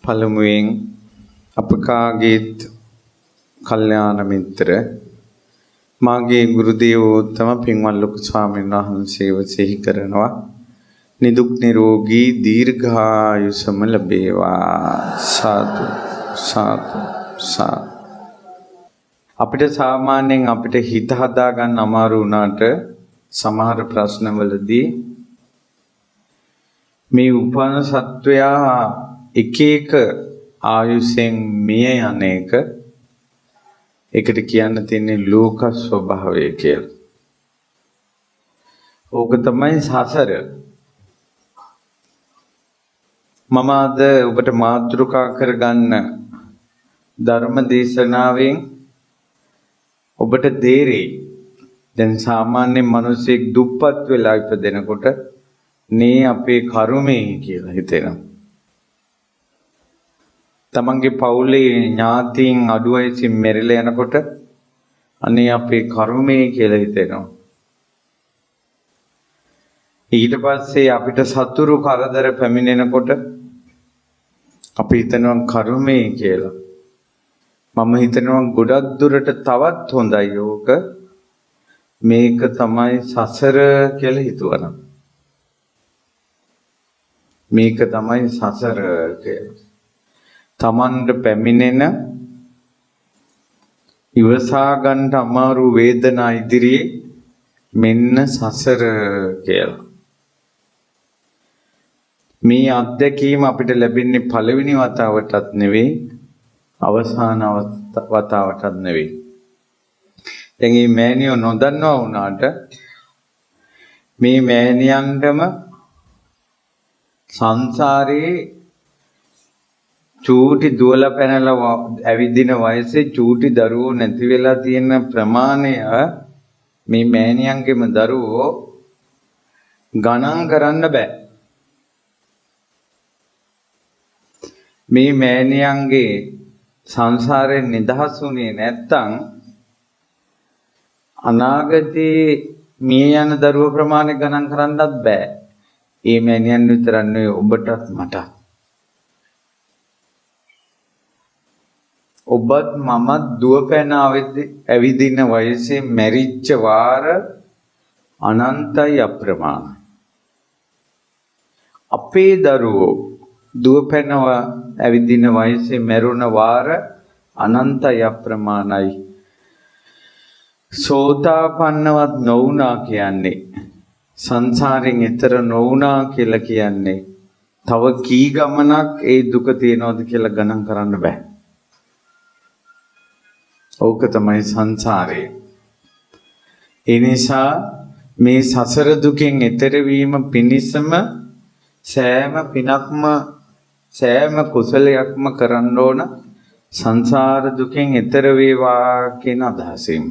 පළමුවෙන් අපකාගේත් කල්යාණ මිත්‍ර මාගේ ගුරු දේවෝත්තම පින්වත් ලොකු ස්වාමීන් වහන්සේව සිහි කරනවා. නිදුක් නිරෝගී දීර්ඝායුෂම ලැබේවා. සාදු සාදු සාදු. අපිට සාමාන්‍යයෙන් අපිට හිත හදා ගන්න අමාරු වුණාට සමහර ප්‍රශ්නවලදී මේ උපන සත්වයා එක එක ආයුෂෙන් මිය යන එක ඒකට කියන්න තියෙන්නේ ලෝක ස්වභාවය කියලා. ඕක තමයි සසර. මම අද ඔබට මාතෘකා කරගන්න ධර්ම දේශනාවෙන් ඔබට තේරෙයි. දැන් සාමාන්‍ය මිනිස්සෙක් දුප්පත් වෙලා ඉපදෙනකොට නේ අපේ කර්මය කියලා හිතෙනවා. තමන්ගේ පවුලේ ඥාතීන් අඩු වයසින් මැරිලා යනකොට අනේ අපේ කර්මය කියලා හිතෙනවා. ඊට පස්සේ අපිට සතුරු කරදර පැමිණෙනකොට අපි හිතනවා කර්මය කියලා. මම හිතනවා ගොඩක් දුරට තවත් හොඳයි ඕක. මේක තමයි සසර කියලා හිතුවනම්. මේක තමයි සසර කියලා. තමන්ට පැමිණෙන ඉවසා ගන්න අමාරු වේදනා ඉදිරියේ මෙන්න සසර කියලා. මේ අත්දැකීම අපිට ලැබෙන්නේ පළවෙනි වතාවටත් නෙවෙයි අවසාන වතාවටත් නෙවෙයි. දැන් මේ මෑණියෝ නොදන්නවා වුණාට මේ මෑණියන්ටම සංසාරේ චූටි දුවලා පැනලා ඇවිදින වයසේ චූටි දරුවෝ නැති වෙලා තියෙන ප්‍රමාණය මේ මෑණියන්ගේම දරුවෝ ගණන් කරන්න බෑ. මේ මෑණියන්ගේ සංසාරයෙන් නිදහස් වුණේ නැත්තම් අනාගතේ මිය යන දරුවෝ ප්‍රමාණය ගණන් කරන්නත් බෑ. මේ මෑණියන් විතරක් නෙවෙයි ඔබටත් මටත්. ඔබත් මමත් දුවපැන ඇවිදින වයසේ මැරිච්ච වාර අනන්තයි අප්‍රමාණයි. අපේ දරුවෝ දුවපැන ඇවිදින වයසේ මැරුණ වාර අනන්තයි අප්‍රමාණයි. සෝතාපන්නවත් නොවුණා කියන්නේ සංසාරයෙන් එතර නොවුණා කියලා කියන්නේ තව කී ගමනක් ඒ දුක තියනවද කියලා ගණන් කරන්න බෑ. ඕක තමයි සංසාරය. ඒ නිසා මේ සසර දුකෙන් එතර වීම පිණිසම සෑම පිනක්ම සෑම කුසලයක්ම කරන්න ඕන සංසාර දුකෙන් එතර වේවා කියන අදහසින්ම.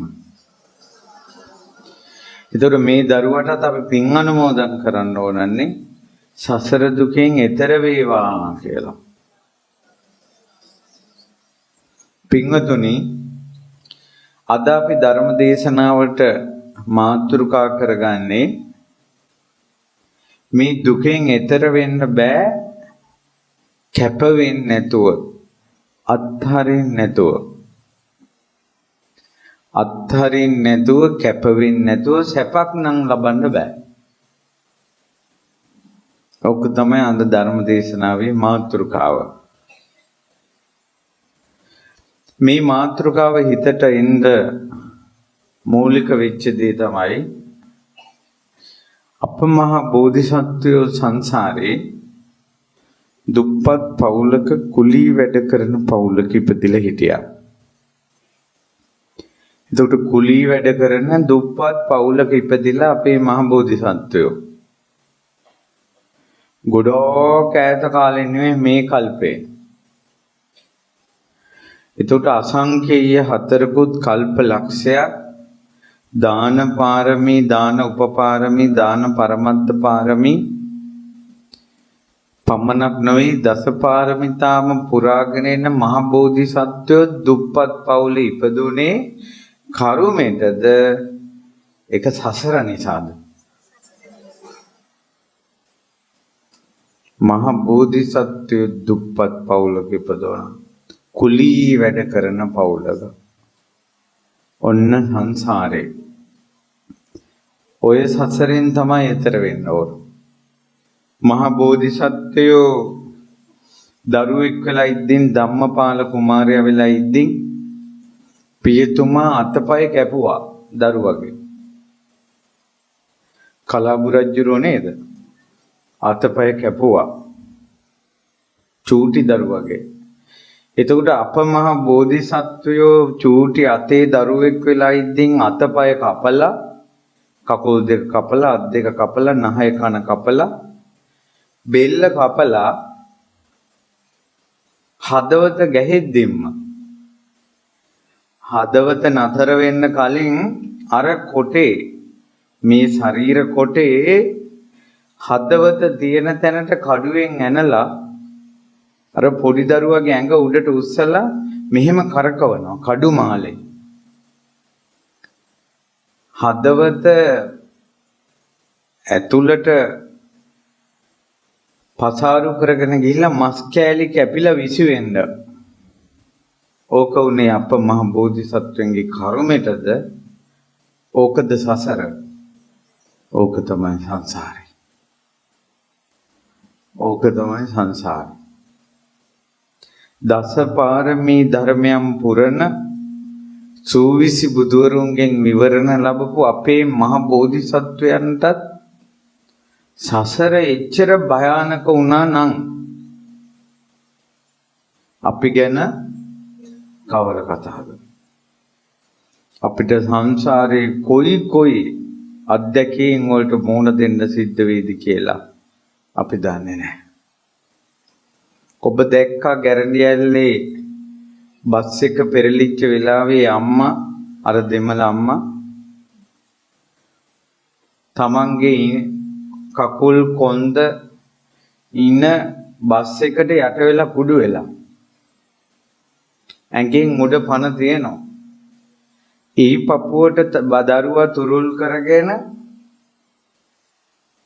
ඒතර මේ දරුවටත් අපි පින් අනුමෝදන් කරන්න ඕනන්නේ සසර දුකෙන් එතර වේවා කියලා. පින්වතුනි, අද අපි ධර්ම දේශනාවට මාතෘකා කරගන්නේ මේ දුකෙන් එතර වෙන්න බෑ කැප වෙන්නේ නැතුව, අත්හරින්න නැතුව. අත්හරින්න නැතුව, කැප වෙන්නේ නැතුව සැපක් නම් ලබන්න බෑ. ඔක තමයි අද ධර්ම දේශනාවේ මාතෘකාව. මේ මාතෘකාව හිතට එන්න මූලික වෙච්ච දේ තමයි අපමහා බෝධිසත්වයෝ සංසාරේ දුප්පත් පවුලක කුලී වැඩ කරන පවුලක ඉපදිලා හිටියා. එතකොට කුලී වැඩ කරන දුප්පත් පවුලක ඉපදිලා අපේ මහා බෝධිසත්වයෝ ගොඩක් ඈත කාලේ නෙවෙයි මේ කල්පේ. එතකොට අසංඛේය හතරකුත් කල්ප ලක්ෂයක් දාන පාරමී, දාන උපපාරමී, දාන පරමත්ත පාරමී පමණක් නොවේ දස පාරමිතාම පුරාගෙන එන මහ බෝධිසත්වයෝ දුප්පත් පවුලේ ඉපදුනේ කරුමෙටද ඒක සසර නිසාද? මහ බෝධිසත්වය දුප්පත් පවුලක ඉපදුණා. කුලී වැඩ කරන පවුලක. ඔන්න සංසාරේ. ඔය සසරෙන් තමයි එතර වෙන්න ඕන. මහ බෝධිසත්වයෝ දරුවෙක් වෙලා ඉද්දින් ධම්මපාල කුමාරයා වෙලා ඉද්දින් පියතුමා අතපය කැපුවා දරුවගේ. කලාබු රජුරෝ නේද? අතපය කැපුවා චූටි දරුවගේ. එතකොට අප මහ බෝධිසත්වයෝ චූටි අතේ දරුවෙක් වෙලා ඉද්දින් අතපය කපලා, කකුල් දෙක කපලා, අත් දෙක කපලා, නහය කන කපලා, බෙල්ල කපලා හදවත ගැහෙද්දින්ම හදවත නතර වෙන්න කලින් අර කොටේ, මේ ශරීර කොටේ හදවත තියෙන තැනට කඩුවෙන් ඇනලා අර පොඩි දරුවගේ ඇඟ උඩට උස්සලා මෙහෙම කරකවනවා කඩු මාලේ. හදවත ඇතුළට පසාරු කරගෙන ගිහිල්ලා මස් කෑලි කැපිලා විසි වෙන්න. ඕක උනේ අප මහ බෝධිසත්වයන්ගේ කර්මයටද? ඕකද සසර? ඕක තමයි සංසාරේ. ඕක තමයි සංසාරේ. දස පාරමී ධර්මයන් පුරන සූවිසි බුදුවරුන්ගෙන් විවරණ ලැබපු අපේ මහ බෝධිසත්වයන්ටත් සසර එච්චර භයානක වුණා නම් අපි ගැන කවර කතාවද? අපිට සංසාරේ කොයි අත්දැකීම් වලට මුහුණ දෙන්න සිද්ධ වෙයිද කියලා අපි දන්නේ නැහැ. ඔබ දැක්කා ගැරන්ඩියල්ලේ බස් එක පෙරලිච්ච වෙලාවේ අම්මා, අර දෙමළ අම්මා තමන්ගේ කකුල් කොන්ද ඉන බස් එකට යට වෙලා කුඩු වෙලා ඇඟෙන් මුඩ පන තියෙනවා. ඒ පපුවට දරුවා තුරුල් කරගෙන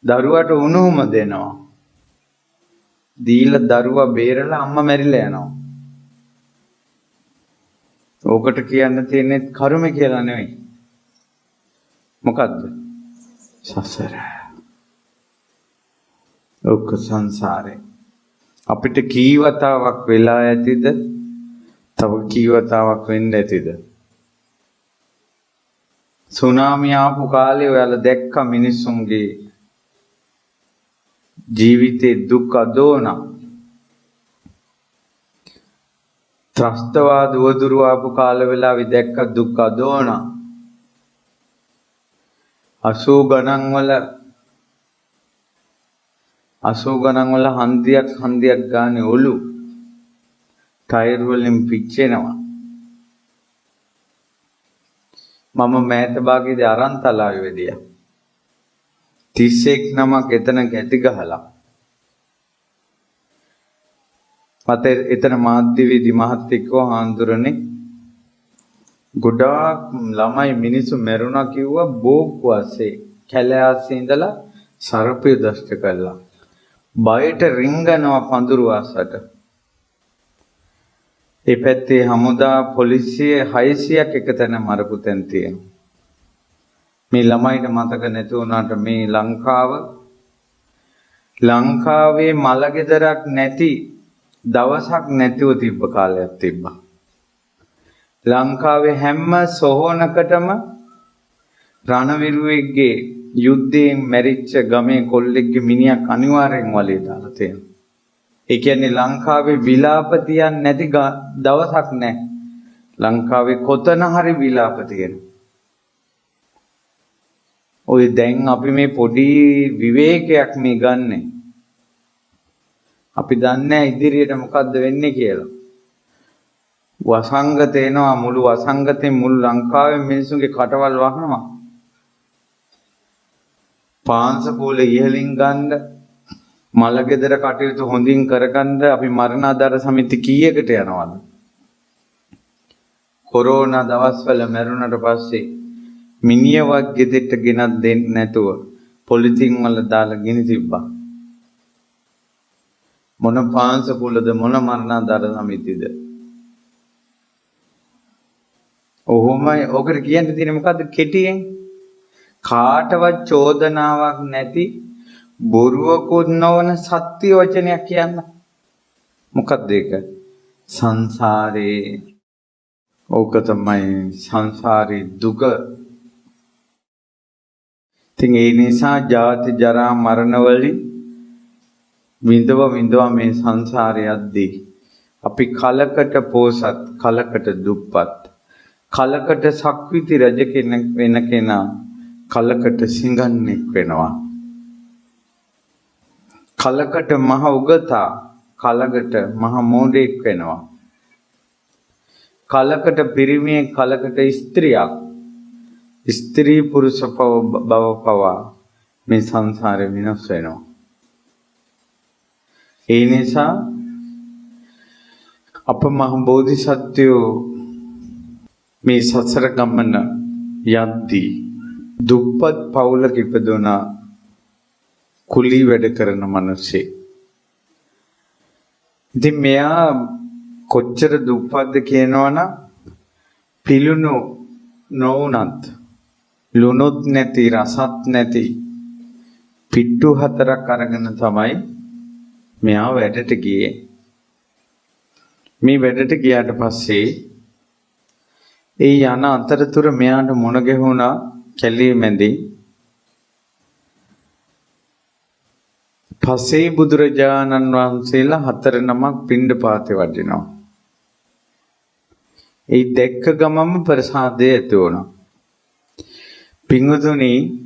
දරුවට උණුහුම දෙනවා. දීලා දරුවා බේරලා අම්මා මැරිලා යනවා. ඕකට කියන්න තියෙන්නේ කර්ම කියලා නෙවෙයි. මොකද්ද? සසර. ඔක්ක සංසාරේ. අපිට කී වතාවක් වෙලා ඇතිද? තව කී වතාවක් වෙන්න ඇතිද? සුනාමි ආපු කාලේ ඔයාලා දැක්ක මිනිස්සුන්ගේ ජීවිතේ දුක් අදෝන. ත්‍රස්තවාද වදුරු ආපු කාල වෙලාවේ දැක්ක දුක් අදෝන. 80 ගණන් වල හන්දියක් ගානේ ඔලු ටයර් වලින් පිච්චෙනවා. මම මෑත භාගයේදී අරන්තලාවේ වෙදියා. 31 නමක් එතන ගැටි ගහලා. මට එතන මාධ්‍යවේදී මහත්තයෙක් හාන්දුරනේ ගොඩාක් ළමයි මිනිස්සු මැරුණා කිව්වා බෝක්කු ඇසේ කැලෑස්සේ ඉඳලා සර්පය දෂ්ට කළා. බයට රිංගනවා පඳුරු ආසට. ඒ පැත්තේ හමුදා පොලිසිය 600ක් එකතැන මරපු තැන් තියෙනවා. මේ ළමයිට මතක නැති වුණාට මේ ලංකාවේ මලගෙදරක් නැති දවසක් නැතිව තිබ්බ කාලයක් තිබ්බා. ලංකාවේ හැම සොහොනකටම රණවිරුවෙක්ගේ යුද්ධයෙන් මැරිච්ච ගමේ කොල්ලෙක්ගේ මිනිහක් අනිවාර්යෙන් වලේ දාලා තියෙනවා. ඒ කියන්නේ ලංකාවේ විලාප තියන්නේ නැති දවසක් නැහැ. ලංකාවේ කොතන හරි විලාප තියෙනවා. ඔය දැන් අපි මේ පොඩි විවේකයක් මේ ගන්නෙ. අපි දන්නේ ඉදිරියට මොකද්ද වෙන්නේ කියලා. වසංගත එනවා, මුළු වසංගතෙන් මුළු ලංකාවේ මිනිස්සුන්ගේ කටවල් වහනවා. පාංශකූල ඉහළින් ගන්න, මලගෙදර කටයුතු හොඳින් කරගන්න අපි මරණාධාර සමිති කීයකට යනවද? කොරෝනා දවස්වල මැරුණට පස්සේ මිනිහවත් ගෙදෙට්ට ගෙනත් දෙන්නේ නැතුව පොලිතින් වල දාලා ගිනි තිබ්බා. මොන පාංශකුලද මොන මරණාධාර සමිතිද? ඔහොමයි. ඔකට කියන්න තියෙන්නේ මොකද්ද කෙටියෙන්? කාටවත් චෝදනාවක් නැති බොරුවකුත් නොවන සත්‍ය වචනයක් කියන්න. මොකක්ද ඒක? සංසාරේ. ඕක තමයි සංසාරේ දුක. ඉතින් ඒ නිසා ජාති ජරා මරණ වලින් විඳව මේ සංසාරේ යද්දී අපි කලකට පෝසත්, කලකට දුප්පත්, කලකට සක්විති රජ කෙනෙක් වෙන කෙනා කලකට සිඟන්නෙක් වෙනවා. කලකට මහ උගතා, කලකට මහ මෝඩෙක් වෙනවා. කලකට පිරිමියෙක්, කලකට ස්ත්‍රියක්. ස්ත්‍රී පුරුෂ බව පවා මේ සංසාරේ විනාශ වෙනවා. ඒ නිසා අප මහ බෝධිසත්වයෝ මේ සසර ගමන යද්දී දුප්පත් පවුලක ඉපදුනා කුලී වැඩ කරන මිනිස්සේ. ඉතින් මෙයා කොච්චර දුප්පත්ද කියනවනම් පිළුණු නොවුනත් ලුණුත් නැති රසත් නැති පිට්ටු 4ක් අරගෙන තමයි මෙයා වැඩට ගියේ. මේ වැඩට ගියාට පස්සේ ඒ යන අතරතුර මෙයාට මුණ ගැහුණා කැලේ මැදි පසේ බුදුරජාණන් වහන්සේලා 4 නමක් පිණ්ඩපාතේ වඩිනවා. ඒ දැක්ක ගමම ප්‍රසාදය ඇති වුණා. පිංගුතුනි,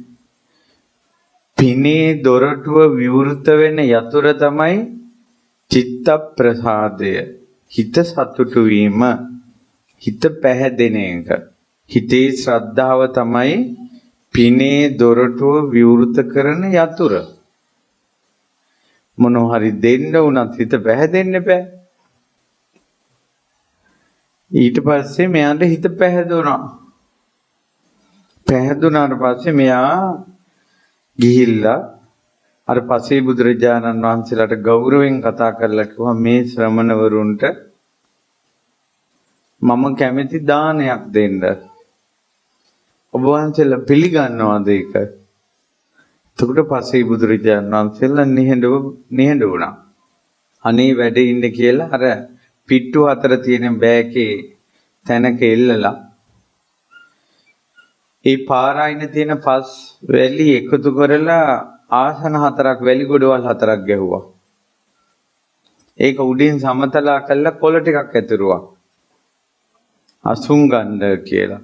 පිනේ දොරටුව විවෘත වෙන යතුර තමයි චිත්ත ප්‍රසාදය. හිත සතුටු වීම, හිත පැහැදෙන එක. හිතේ ශ්‍රද්ධාව තමයි පිනේ දොරටුව විවෘත කරන යතුර. මොනවා හරි දෙන්න උනත් හිත පැහැදෙන්න බෑ. ඊට පස්සේ මෙයාට හිත පැහැදුණා. පැහැදුනාට පස්සේ මෙයා ගිහිල්ලා අර පසේ බුදුරජාණන් වහන්සේලාට ගෞරවයෙන් කතා කරලා කිව්වා මේ ශ්‍රමණවරුන්ට මම කැමති දානයක් දෙන්න. ඔබ වහන්සේලා පිළිගන්නවද ඒක? එතකොට පසේ බුදුරජාණන් වහන්සේලා නිහඬ වුණා. අනේ වැඩ ඉන්න කියලා අර පිට්ටු 4 තියෙන බෑකේ තැනක එල්ලලා ඒ පාරායින තියෙන පස් වැලි එකතු කරලා ආසන 4ක් වැලි ගොඩවල් 4ක් ගැහුවා. ඒක උඩින් සමතලා කරලා කොළ ටිකක් ඇතුරුවා. අසුංගණ්ඩ කියලා.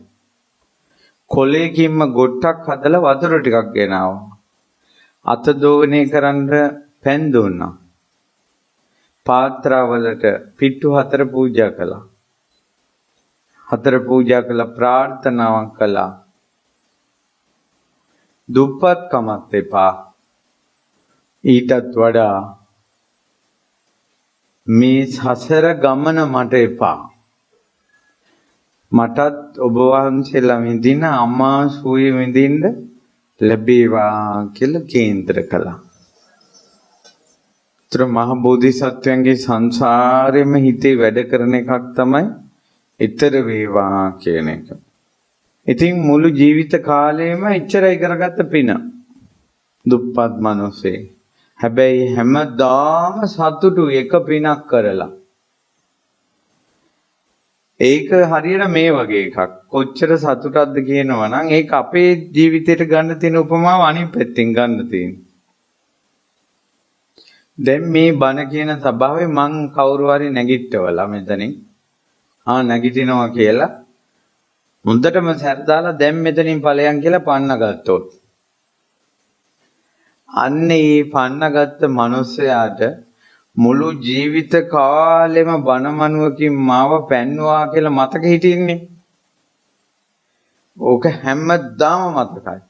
කොළේකින්ම ගොට්ටක් හදලා වතුර ටිකක් ගෙනාවා. අත දෝවණය කරන්න පැන් දුන්නා. පාත්‍රවලට පිට්ටු 4 පූජා කළා. 4 පූජා කළා, ප්‍රාර්ථනාවක් කළා. දුප්පත්කමත් එපා. ඊටත් වඩා මේ සසර ගමන මට එපා. මටත් ඔබ වහන්සේලා විඳින අමාසුවේ විඳින්න ලැබේවා කියලා කේන්ද්‍ර කළා. ඒතර මහ බෝධිසත්වයන්ගේ සංසාරෙම හිතේ වැඩ කරන එකක් තමයි ඊතර වේවා කියන එක. ඉතින් මුළු ජීවිත කාලෙම ඉච්චරයි කරගත්ත පින. දුප්පත් මිනිස්සේ. හැබැයි හැමදාම සතුටු එක පිනක් කරලා. ඒක හරියට මේ වගේ එකක්. කොච්චර සතුටක්ද කියනවා නම් ඒක අපේ ජීවිතේට ගන්න තියෙන උපමාව අනිත් පැත්තෙන් ගන්න තියෙනවා. දැන් මේ බණ කියන සභාවේ මං කවුරු හරි නැගිට්ටවලා මෙතනින් නැගිටිනවා කියලා මුන්දටම සැර දාලා දැන් මෙතනින් ඵලයන් කියලා පන්න ගත්තොත් අන්න ඒ පන්න ගත්ත මිනිසයාට මුළු ජීවිත කාලෙම බණමනුවකින් මාව පැන්නවා කියලා මතක හිටින්නේ. ඕක හැමදාම මතකයි.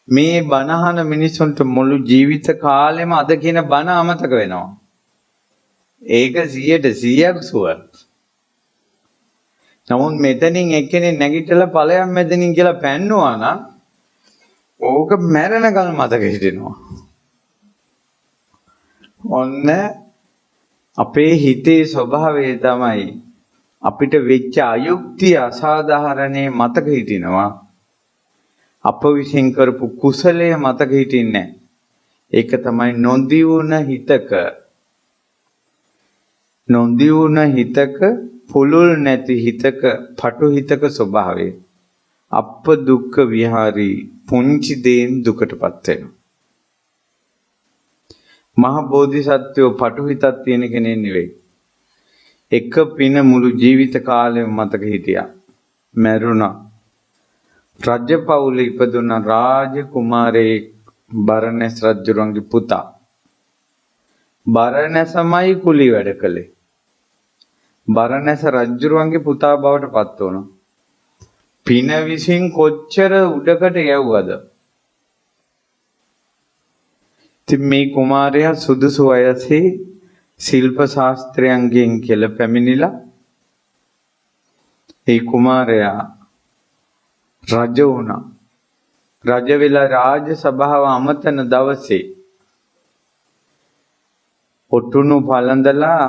මේ බණහන මිනිසුන්ට මුළු ජීවිත කාලෙම අද කියන බණ අමතක වෙනවා. ඒක 100% සුවර්. නමුත් මෙතනින් එක්කෙනෙක් නැගිටලා ඵලයන් මෙතනින් කියලා පැන්නුවා නම් ඕක මැරෙනකල් මතක හිටිනවා. ඔන්න අපේ හිතේ ස්වභාවය තමයි අපිට වෙච්ච අයුක්තිය අසාධාරණේ මතක හිටිනවා. අප විසින් කරපු කුසලයේ මතක හිටින්නේ නැහැ. ඒක තමයි නොදියුණ හිතක. නොදියුණ හිතක, පුළුල් නැති හිතක, පටු හිතක ස්වභාවය. අප දුක්ඛ විහාරී පුංචි දේන් දුකටපත් වෙනවා. මහ බෝධිසත්වෝ පටු හිතක් තියෙන කෙනෙක් නෙවෙයි. එක පින මුළු ජීවිත කාලෙම මතක හිටියා. මැරුණා. රජපෞලේ ඉපදුන රාජ කුමාරයෙක් බරණැස් රජුගේ පුතා. බරණැසමයි කුලී වැඩ කළේ. බරණැස රජුගේ පුතා බවට පත් වුණා. පින විසින් කොච්චර උඩකට යවුවද? ඉතින් මේ කුමාරයා සුදුසු වයසේ ශිල්ප ශාස්ත්‍රයන්ගෙන් කෙල පැමිණිලා ඒ කුමාරයා රජ වුණා. රජ වෙලා රාජ සභාව අමතන දවසේ ඔටුනු පළඳලා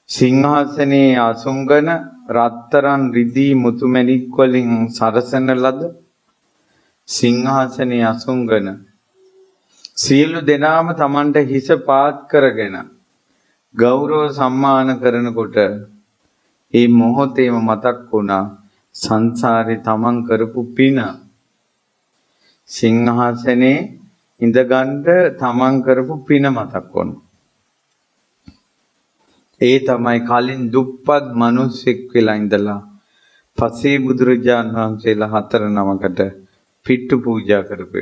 සිංහාසනේ අසුංගන රත්තරන් රිදී මුතුමැණික් වලින් සරසන ලද සිංහාසනේ අසුංගන සියලු දෙනාම Tamanට හිස පාත් කරගෙන ගෞරව සම්මාන කරනකොට ඒ මොහොතේම මතක් වුණා සංසාරේ Taman කරපු පින. සිංහාසනේ ඉඳගන්න Taman කරපු පින මතක් වුණා. ඒ තමයි කලින් දුප්පත් මිනිස්සෙක් වෙලා ඉඳලා පසේ බුදුරජාණන් වහන්සේලා 4 නමකට පිට්ටු පූජා කරපු.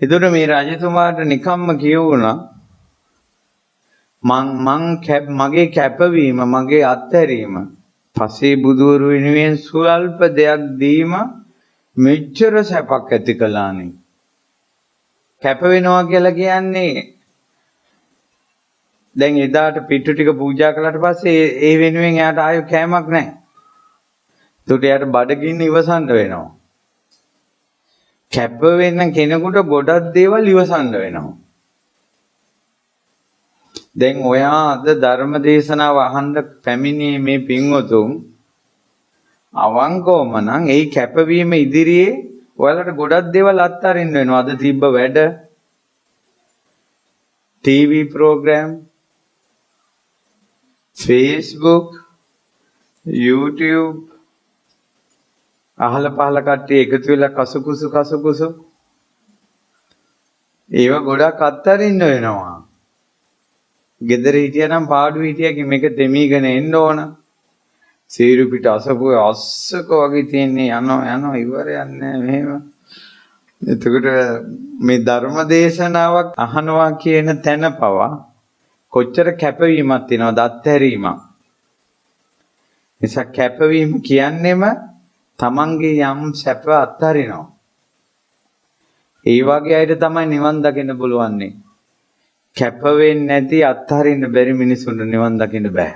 එතකොට මේ රජතුමාට නිකම්ම කියවුණා මගේ කැපවීම, මගේ අත්හැරීම පසේ බුදුවරු වෙනුවෙන් සුවල්ප දෙයක් දීම මෙච්චර සැපක් ඇති කළානේ. කැප වෙනවා කියලා කියන්නේ දැන් එදාට පිටු ටික පූජා කළාට පස්සේ ඒ වෙනුවෙන් එයාට ආයෙ කෑමක් නැහැ. ඒකට එයාට බඩගින්න ඉවසන්න වෙනවා. කැප වෙන කෙනෙකුට ගොඩක් දේවල් ඉවසන්න වෙනවා. දැන් ඔයා අද ධර්ම දේශනාව අහන්න පැමිණියේ මේ පින්වතුන් අවංකවම නම් ඒ කැපවීම ඉදිරියේ ඔයාලට ගොඩක් දේවල් අත්හරින්න වෙනවා. අද තිබ්බ වැඩ, TV program, Facebook, YouTube, අහල පහල කට්ටිය එකතු වෙලා කසුකුසු ඒව ගොඩක් අත්හරින්න වෙනවා. ගෙදර හිටියනම් පාඩු හිටියකින් මේක දෙමීගෙන එන්න ඕන. සීරු පිට අසපුවේ අස්සක වගේ තියෙන්නේ යනවා ඉවරයක් නැහැ මෙහෙම. එතකොට මේ ධර්ම දේශනාවක් අහනවා කියන තැන පවා කොච්චර කැපවීමක් තියෙනවද? අත්හැරීමක්. නිසා කැපවීම කියන්නේම තමන්ගේ යම් සැප අත්හරිනවා. ඒ වගේ අයට තමයි නිවන් දකින්න පුළුවන්. කැප වෙන්නේ නැති අත්හරින්න බැරි මිනිසුන්ට නිවන් දකින්න බෑ.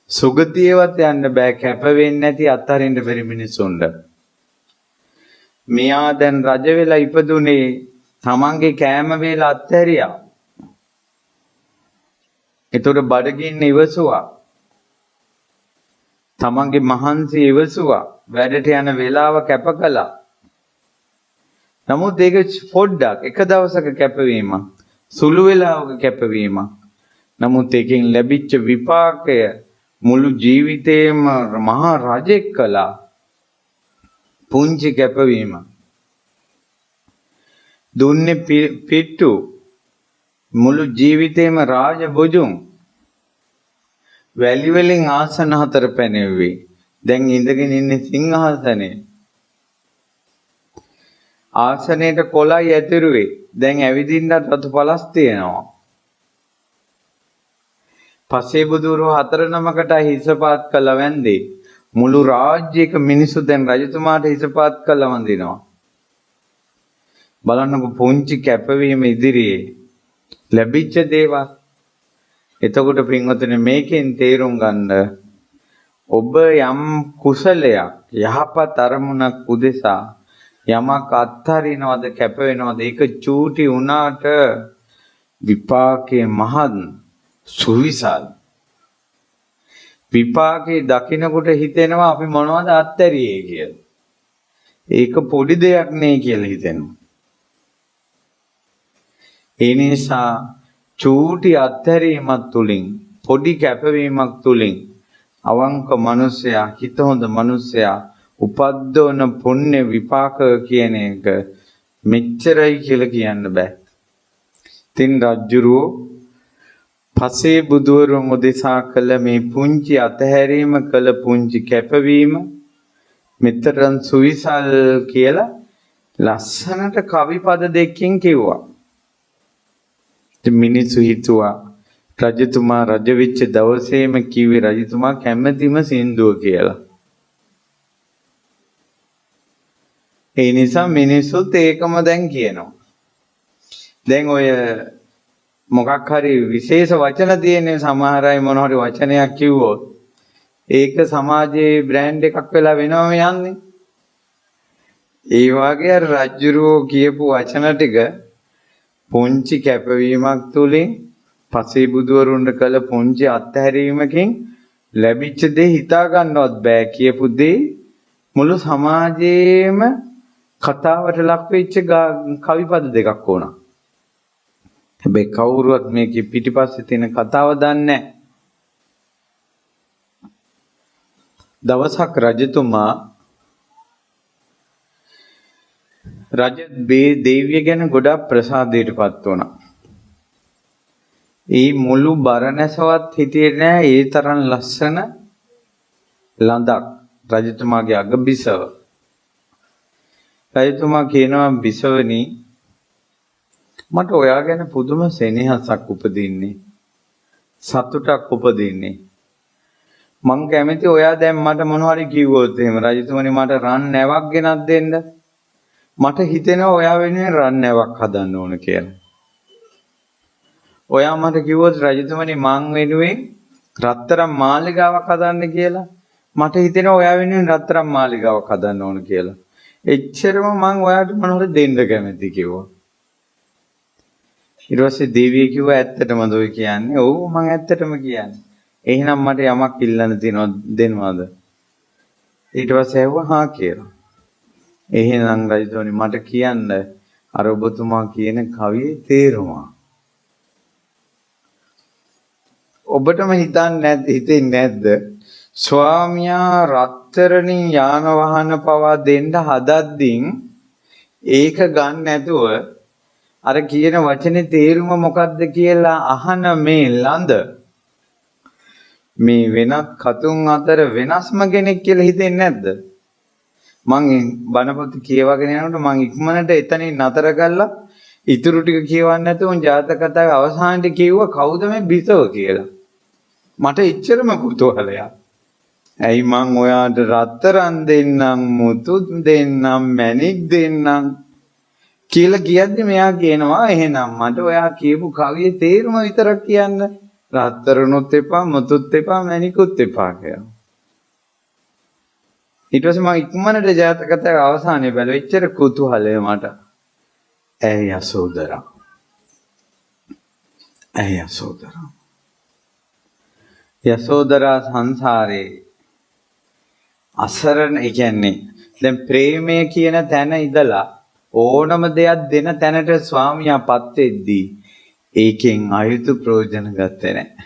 සුගතියවත් යන්න බෑ කැප වෙන්නේ නැති අත්හරින්න බැරි මිනිසුන්ට. මෙයා දැන් රජ වෙලා ඉපදුනේ තමන්ගේ කෑම වේල අත්හැරියා. ඒතකොට බඩගින්න ඉවසුවා. තමන්ගේ මහන්සි ඉවසුවා. වැඩට යන වෙලාව කැප කළා. නමුත් ඒක පොඩ්ඩක් එක දවසක කැපවීමක්, සුළු වෙලාවක කැපවීමක්. නමුත් ඒකෙන් ලැබිච්ච විපාකය මුළු ජීවිතේම මහා රජෙක් කළා. පුංචි කැපවීම. දුන්නේ පිට්ටු මුළු ජීවිතේම රාජ බොජුන්. වැලි වලින් ආසන 4 පැනෙව්වේ. දැන් ඉඳගෙන ඉන්නේ සිංහාසනේ. ආසනයේට කොළයි ඇතිරුවේ. දැන් ඇවිදින්නත් රතු පළස් තියෙනවා. පසේ බුදුරු 4 නමකට හිසපාත් කළ වැන්දේ. මුළු රාජ්‍යයක මිනිස්සු දැන් රජතුමාට හිසපාත් කළ වඳිනවා. බලන්නකො පුංචි කැපවීම ඉදිරියේ ලැබිච්ච දේවල්. එතකොට පින්වතුනි මේකෙන් තේරුම් ගන්න ඔබ යම් කුසලයක් යහපත් අරමුණක් උදෙසා යමක් අත්හරිනවද කැප වෙනවද ඒක චූටි වුණාට විපාකයේ මහත් සුවිසල්. විපාකේ දකින්නකොට හිතෙනවා අපි මොනවද අත්හැරියේ කියලා. ඒක පොඩි දෙයක් නේ කියලා හිතෙනවා. ඒ නිසා චූටි අත්හැරීමක් තුලින් පොඩි කැපවීමක් තුලින් අවංක මිනිසයා හිත හොඳ මිනිසයා උපද්දවන පුණ්‍ය විපාක කියන එක මෙච්චරයි කියලා කියන්න බෑ. තින් රජ්ජුරුවෝ පසේ බුදුවරුන් උදෙසා කළ මේ පුංචි අතහැරීම කළ පුංචි කැපවීම මෙතරම් සුවිසල් කියලා ලස්සනට කවි පද දෙකකින් කිව්වා. මිනිස්සු හිතුවා රජතුමා රජ වෙච්ච දවසේම කිව්වේ රජතුමා කැමැතිම සින්දුව කියලා. ඒ නිසා මිනිස්සුත් ඒකම දැන් කියනවා. දැන් ඔය මොකක් හරි විශේෂ වචන තියෙන සමහර අය මොන හරි වචනයක් කිව්වොත් ඒක සමාජයේ බ්‍රෑන්ඩ් එකක් වෙලා වෙනවම යන්නේ. ඒ වගේ රජ්ජුරුවෝ කියපු වචන ටික පුංචි කැපවීමක් තුලින් පසේ බුදුවරුන්ට කළ පුංචි අත්හැරීමකින් ලැබිච්ච දේ හිතා ගන්නවත් බෑ කියපු දේ මුළු සමාජයේම කතාවට ලක් වෙච්ච කවිපද දෙකක් වුණා. හැබැයි කවුරුවත් මේකේ පිටිපස්සේ තියෙන කතාව දන්නේ නැහැ. දවසක් රජතුමා රජ දේවිය ගැන ගොඩක් ප්‍රසාදයටපත් වුණා. ඒ මුළු බරණැසවත් හිටියේ නෑ ඒ තරම් ලස්සන ලඳක් රජතුමාගේ අග බිසව. රජතුමා කියනවා බිසවනි මට ඔයා ගැන පුදුම සෙනෙහසක් උපදින්නේ. සතුටක් උපදින්නේ. මං කැමති ඔයා දැන් මට මොනවාරි කිව්වොත් එහෙම රජතුමනි මට රන් නැවක් ගෙනත් දෙන්න. මට හිතෙනවා ඔයා වෙනුවෙන් රන් නැවක් හදන්න ඕන කියලා. ඔයා මට කිව්වොත් රජතුමනි මං වෙනුවෙන් රත්තරන් මාලිගාවක් හදන්න කියලා. මට හිතෙනවා ඔයා වෙනුවෙන් රත්තරන් මාලිගාවක් හදන්න ඕන කියලා. එච්චරම මං ඔයාට මොනවද දෙන්න කැමති කිව්වා. ඊට පස්සේ දේවිය කිව්වා ඇත්තටමද ඔය කියන්නේ? ඔව් මං ඇත්තටම කියන්නේ. එහෙනම් මට යමක් ඉල්ලන්න තියෙනවා දෙන්නවද? ඊට පස්සේ ඇහුවා හා කියලා. එහෙනම් රජතුමනි මට කියන්න අර ඔබතුමා කියන කවියේ තේරුම. ඔබටම හිතෙන්නේ නැද්ද? ස්වාමියා රත්තරණින් යාන වාහන පවා දෙන්න හදද්දින් ඒක ගන්න නැතුව අර කියන වචනේ තේරුම මොකක්ද කියලා අහන මේ ළඳ මේ වෙනත් කතුන් අතර වෙනස්ම කෙනෙක් කියලා හිතෙන්නේ නැද්ද? මං බණපොත කියවගෙන යනකොට මං ඉක්මනට එතනින් නතර කළා ඉතුරු ටික කියවන්න නැතුව ජාතක කතාවේ අවසානයේ කිව්වා කවුද මේ බිසව කියලා. මට එච්චරම කුතුහලයක්. ඇයි මං ඔයාට රත්තරන් දෙන්නම් මුතු දෙන්නම් මැණික් දෙන්නම් කියලා කියද්දි මෙයා කියනවා එහෙනම් මට ඔයා කියපු කවියේ තේරුම විතරක් කියන්න. රත්තරනුත් එපා මුතුත් එපා මැණිකුත් එපා කියලා. ඊට පස්සේ මම ඉක්මනට ජාතක කතාවේ අවසානයේ බැලුවා. එච්චර කුතුහලය මට. ඇයි යසෝදරා. ඇයි යසෝදරා. යසෝදරා සංසාරේ අසරණ කියන්නේ දැන් ප්‍රේමය කියන තැන ඉඳලා ඕනම දෙයක් දෙන තැනට ස්වාමියාපත් වෙද්දී ඒකෙන් අයුතු ප්‍රයෝජන ගත්තේ නැහැ.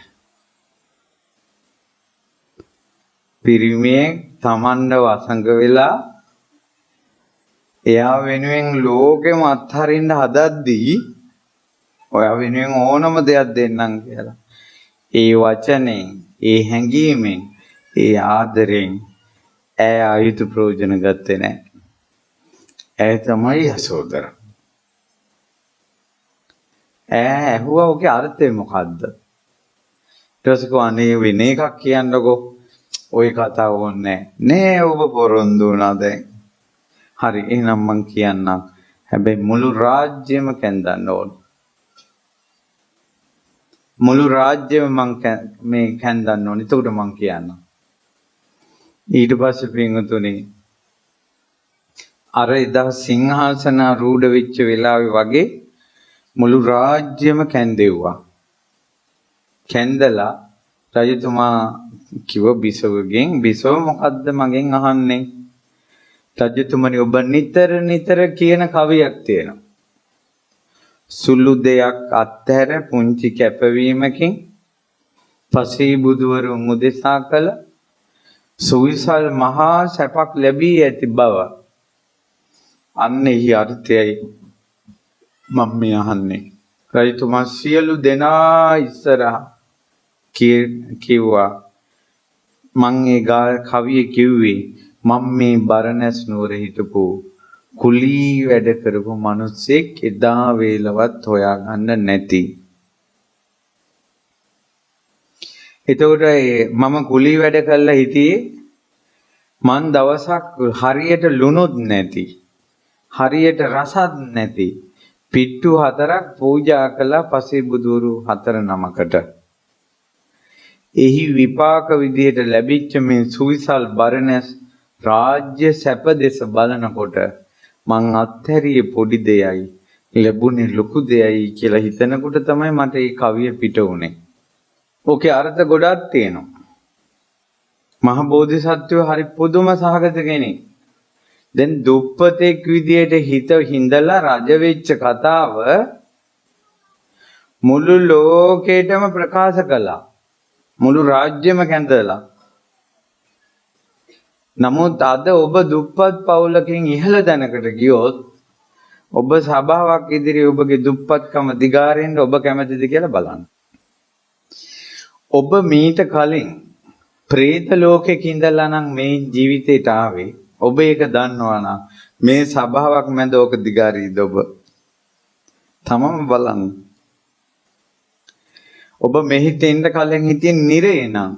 පිරිමියෙක් තමන්ව වසඟ වෙලා එයා වෙනුවෙන් ලෝකෙම අත්හරින්න හදද්දී ඔයා වෙනුවෙන් ඕනම දෙයක් දෙන්නම් කියලා. ඒ වචනෙන්, ඒ හැඟීමෙන්, ඒ ආදරෙන් ඈ අයුතු ප්‍රයෝජන ගත්තේ නැහැ. ඈ තමයි යසෝදරා. ඈ ඇහුවා ඔකේ අර්ථය මොකද්ද? ඊට පස්සේ අනේ වෙන එකක් කියන්නකෝ. ওই කතාව ඕනේ නෑ ඔබ පොරොන්දු වුණා දැන්. හරි එහෙනම් මං කියන්නම්. හැබැයි මුළු රාජ්‍යෙම කැඳන්න ඕන. මුළු රාජ්‍යෙම මං මේ කැඳන්න ඕන. එතකොට මං කියන්නම්. ඊට පස්සේ පින්වතුනි අර එදා සිංහාසන රූඪ වෙච්ච වෙලාවේ වගේ මුළු රාජ්‍යම කැන්දෙව්වා. කැන්දලා රජතුමා කිව්ව බිසවගෙන්, බිසව මොකද්ද මගෙන් අහන්නේ? රජතුමනි, ඔබ නිතර නිතර කියන කවියක් තියෙනවා. සුළු දෙයක් අත්හැර පුංචි කැපවීමකින් පසේ බුදුවරුන් උදෙසා කළ සුවිසල් මහා සැපක් ලැබී ඇති බව. අන්න එහි අර්ථයයි මම මේ අහන්නේ. රජතුමා සියලු දෙනා ඉස්සරහා කිව්වා, මං ඒ කවිය කිව්වේ මම මේ බරණැස් නුවර හිටපු කුලී වැඩ කරපු මිනිස්සෙක් එදා වේලවත් හොයාගන්න නැති. එතකොට මම කුලී වැඩ කරලා හිටියේ මං දවසක් හරියට ලුණුත් නැති, හරියට රසත් නැති පිට්ටු 4ක් පූජා කළා පසේ බුදුරු 4 නමකට. එහි විපාක විදියට ලැබිච්ච මේ සුවිසල් බරණැස් රාජ්‍ය සැප දෙස බලනකොට මං අත්හැරියේ පොඩි දෙයයි ලැබුණේ ලොකු දෙයයි කියලා හිතනකොට තමයි මට මේ කවිය පිට වුනේ. ඕකේ අර්ථ ගොඩක් තියෙනවා. මහ බෝධිසත්වෝ හරි පුදුම සහගත කෙනෙක්. දැන් දුප්පතෙක් විදියට හිඳලා රජ වෙච්ච කතාව මුළු ලෝකෙටම ප්‍රකාශ කළා. මුළු රාජ්‍යම කැඳලා. නමුත් අද ඔබ දුප්පත් පවුලකින් ඉහළ දැනකට ගියොත් ඔබ සභාවක් ඉදිරියේ ඔබගේ දුප්පත්කම දිගාරින්න ඔබ කැමතිද කියලා බලන්න. ඔබ මීට කලින් പ്രേත ලෝකෙක ඉඳලා නම් මේ ජීවිතේට ආවේ. ඔබ ඒක දන්නවා නම් මේ සභාවක් මැද ඔක දිගාරීද ඔබ? තමම බලන්න. ඔබ මෙහිට එන්න කලින් හිටියේ නිරේ නම්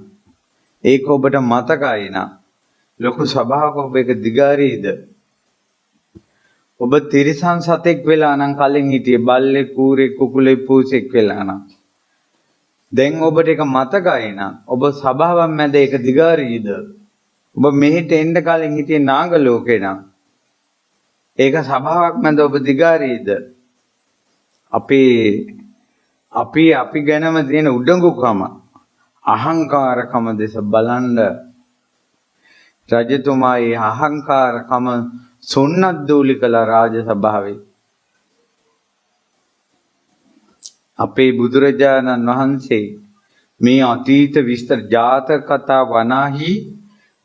ඒක ඔබට මතකයි නම් ලොකු සභාවක ඔබ ඒක දිගාරීද? ඔබ තිරිසන් සතෙක් වෙලා නම් කලින් හිටියේ බල්ලෙක්, කූරෙක්, කුකුලෙක්, පූසෙක් වෙලා නම් දැන් ඔබට ඒක මතකයි නම් ඔබ සභාවක් මැද ඒක දිගාරීද? ඔබ මෙහෙට එන්න කලින් හිටියේ නාග ලෝකේ නම් ඒක සභාවක් මැද ඔබ දිගාරීද? අපි ගැනම තියෙන උඩඟුකම, අහංකාරකම දෙස බලන්න. රජතුමා ඒ අහංකාරකම සොන්නත් දූලි කළ රාජ සභාවේ. අපේ බුදුරජාණන් වහන්සේ මේ අතීත විස්තර ජාතක කතා වනාහි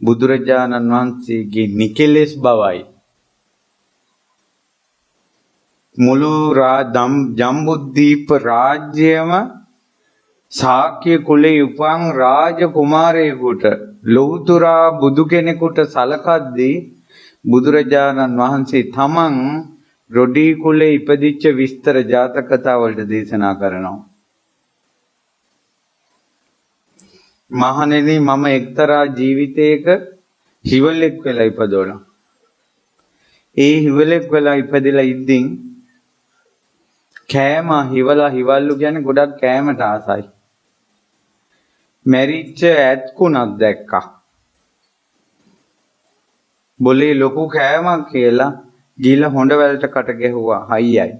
බුදුරජාණන් වහන්සේගේ නිකලෙස් බවයි. මුළු ජම්බුද්දීප රාජ්‍යයම ශාක්‍ය කුලේ උපන් රාජ කුමාරයෙකුට ලෞතුරා බුදු කෙනෙකුට සලකද්දී බුදුරජාණන් වහන්සේ තමන් රොඩි කුලේ ඉපදිච්ච විස්තර ජාතක කතා වලට දේශනා කරනවා. මහණෙනි, මම එක්තරා ජීවිතයක හිවලෙක් වෙලා ඉපදුණා. ඒ හිවලෙක් වෙලා ඉපදලා ඉද්දින් කෑම හිවල්ලු කියන්නේ ගොඩක් කෑමට ආසයි. මැරිච්ච ඇත්කුණක් දැක්කා. බොලේ ලොකු කෑමක් කියලා ගිහලා හොඬ වලට කට ගැහුවා හයියයි.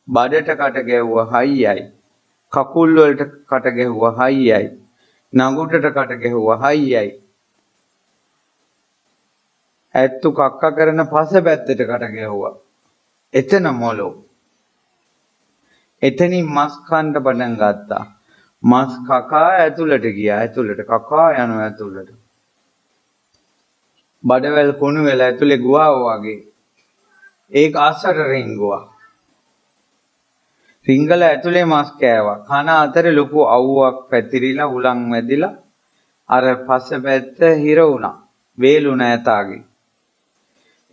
බඩට කට ගැහුවා හයියයි. කකුල් වලට කට ගැහුවා හයියයි. නඟුටට කට ගැහුවා හයියයි. ඇත්තු කක්ක කරන පස පැත්තට කට ගැහුවා. එතන මොලෝ. එතනින් මස් කන්න පටන් ගත්තා. මස් කකා ඇතුළට ගියා. ඇතුළට කකා යනවා ඇතුළට. බඩවැල් කුණු වෙලා ඇතුලේ ගුවා වගේ. ඒක අසර රිංගුවා. රිංගල ඇතුලේ මස් කෑවා. කන අතර ලොකු අවුවක් පැතිරිලා උලන් වැදිලා අර පස්ස පැත්ත හිර වුණා. වේලුණ ඇතාගේ.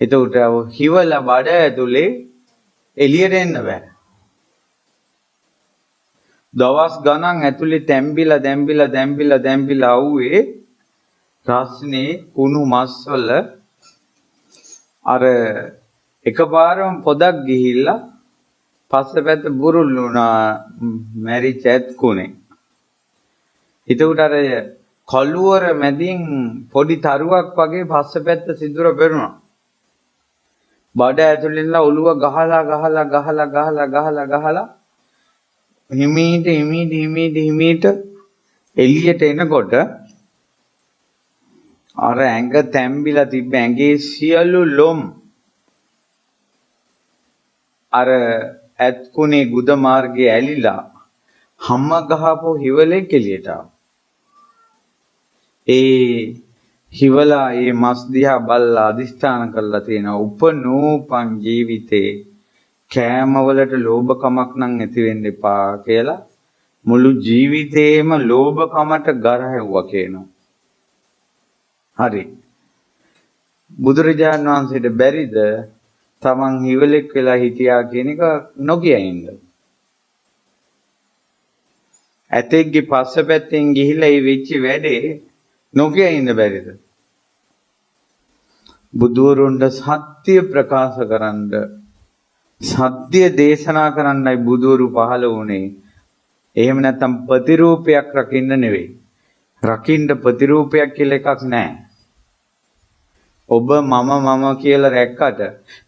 එතකොට හිවල බඩ ඇතුලේ එළියට එන්න බෑ. දවස් ගණන් ඇතුලේ තැම්බිලා ආවේ රස්නේ කුණු මස් වල අර එකපාරම පොදක් ගිහිල්ලා පස්සපැත්ත බුරුල් වුණා මැරිච්ච ඇත්කුනේ. හිතුවට අර කොළුවර මැදින් පොඩි තරුවක් වගේ පස්සපැත්ත සිදුර පෙරුණා. බඩ ඇතුළෙන්ලා ඔළුව ගහලා හිමීට එළියට එනකොට අර ඇඟ තැම්බිලා තිබ්බ ඇඟේ සියලු ලොම් අර ඇත්කුනේ ගුද මාර්ගයේ ඇලිලා හැම ගහපු හිවලේ කෙලියට ආවා. ඒ හිවලා ඒ මස් දිහා බල්ලා අදිස්ථාන කරලා තියෙනවා උපනෝපන් ජීවිතේ කෑමවලට ලෝභකමක් නම් ඇති වෙන්න එපා කියලා මුළු ජීවිතේම ලෝභකමට ගරහැව්වා කියනවා. හරි. බුදුරජාණන් වහන්සේට බැරිද තමන් හිවලෙක් වෙලා හිටියා කියන එක නොකිය ඉන්න. ඇතෙක්ගේ පස්ස පැත්තෙන් ගිහිල්ලා ඒ වෙච්ච වැඩේ නොකිය ඉන්න බැරිද? බුදුවරුන්ට සත්‍ය ප්‍රකාශ කරන්න සත්‍ය දේශනා කරන්නයි බුදුවරු පහළ වුණේ. එහෙම නැත්නම් ප්‍රතිරූපයක් රකින්න නෙවෙයි. රකින්න ප්‍රතිරූපයක් කියලා එකක් නැහැ. ඔබ මම කියලා රැක්කට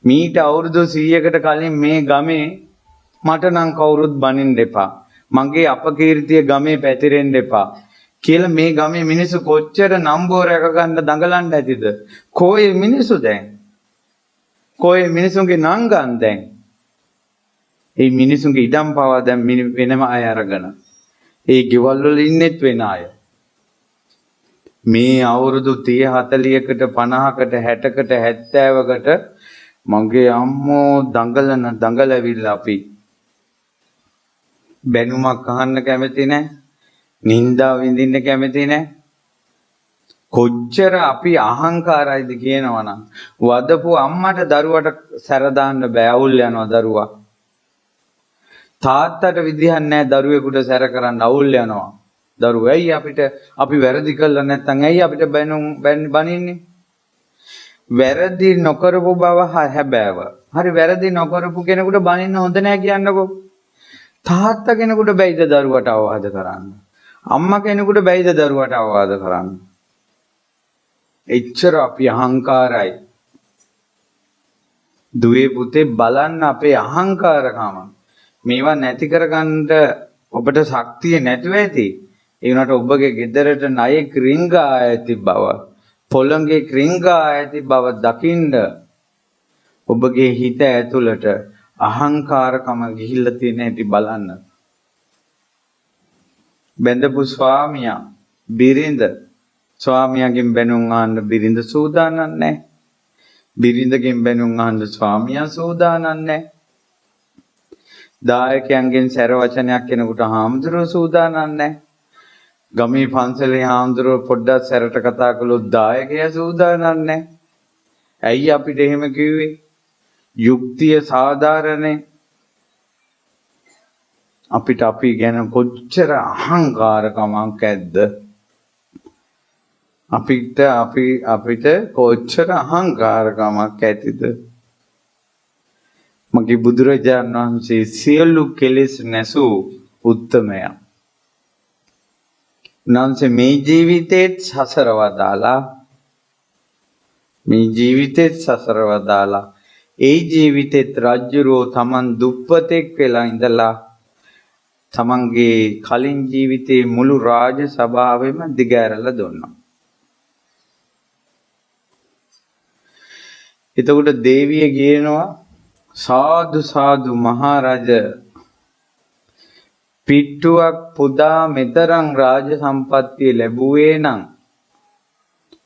මීට අවුරුදු 100කට කලින් මේ ගමේ මට නම් කවුරුත් බනින්න එපා. මගේ අපකීර්තිය ගමේ පැතිරෙන්න එපා කියලා මේ ගමේ මිනිස්සු කොච්චර නම්බුව රැක ගන්න දඟලන්න ඇතිද? කොයි මිනිස්සු දැන්? කොයි මිනිසුන්ගේ නංගන් දැන්? ඒ මිනිසුන්ගේ ඉඩම් පවා දැන් වෙනම අය අරගෙන ඒ ගෙවල් වල ඉන්නෙත් වෙන අය. මේ අවුරුදු 30 40කට 50කට 60කට 70කට මගේ අම්මෝ දඟලවිල්ල අපි බැනුමක් අහන්න කැමති නැහැ. නින්දා විඳින්න කැමති නැහැ. කොච්චර අපි අහංකාරයිද කියනවනම් වදපු අම්මට දරුවට සැර දාන්න බෑ. අවුල් යනවා දරුවා. තාත්තට විදිහක් නැහැ දරුවෙකුට සැර කරන්න අවුල් යනවා. දරුවෝ ඇයි අපි වැරදි කළා නැත්නම් ඇයි අපිට බනින්නේ? වැරදි නොකරපු බව හැබෑව. හරි වැරදි නොකරපු කෙනෙකුට බනින්න හොඳ නැහැ කියන්නකෝ. තාත්තා කෙනෙකුට බැයිද දරුවට අවවාද කරන්න? අම්මා කෙනෙකුට බැයිද දරුවට අවවාද කරන්න? එච්චර අපි අහංකාරයි. දුවේ පුතේ බලන්න අපේ අහංකාරකම. මේවා නැති කරගන්න ඔබට ශක්තිය නැතුව ඇති. ඒ වුණාට ඔබගේ ගෙදරට ණය ක්‍රින්ගා ඇති බව, පොළොංගේ ක්‍රින්ගා ඇති බව දකින්න ඔබගේ හිත ඇතුළට අහංකාරකම ගිහිල්ලා තියෙන හැටි බලන්න. බැඳපු ස්වාමියා බිරිඳ ස්වාමියාගෙන් බැනුම් අහන්න බිරිඳ සූදානම් නැහැ. බිරිඳගෙන් බැනුම් අහන්න ස්වාමියා සූදානම් නැහැ. දායකයන්ගෙන් සැර වචනයක් කෙනෙකුට හාමුදුරුවෝ සූදානම් නැහැ. ගමේ පන්සලේ හාමුදුරුවෝ පොඩ්ඩක් සැරට කතා කළොත් දායකයා සූදානම් නැහැ. ඇයි අපිට එහෙම කිව්වේ? යුක්තිය සාධාරණේ. අපිට අපි ගැන කොච්චර අහංකාරකමක් ඇද්ද? අපිට කොච්චර අහංකාරකමක් ඇතිද? මගේ බුදුරජාණන් වහන්සේ සියලු කෙලෙස් නැසූ උත්තමයා. උන්වහන්සේ මේ ජීවිතේත් සසර වදාලා ඒ ජීවිතේත් රජ්ජුරුවෝ තමන් දුප්පතෙක් වෙලා ඉඳලා තමන්ගේ කලින් ජීවිතේ මුළු රාජ සභාවෙම දිගෑරලා දුන්නා. එතකොට දේවිය කියනවා සාදු සාදු මහරජ පිට්ටුවක් පුදා මෙතරම් රාජ සම්පත්තිය ලැබුවේ නම්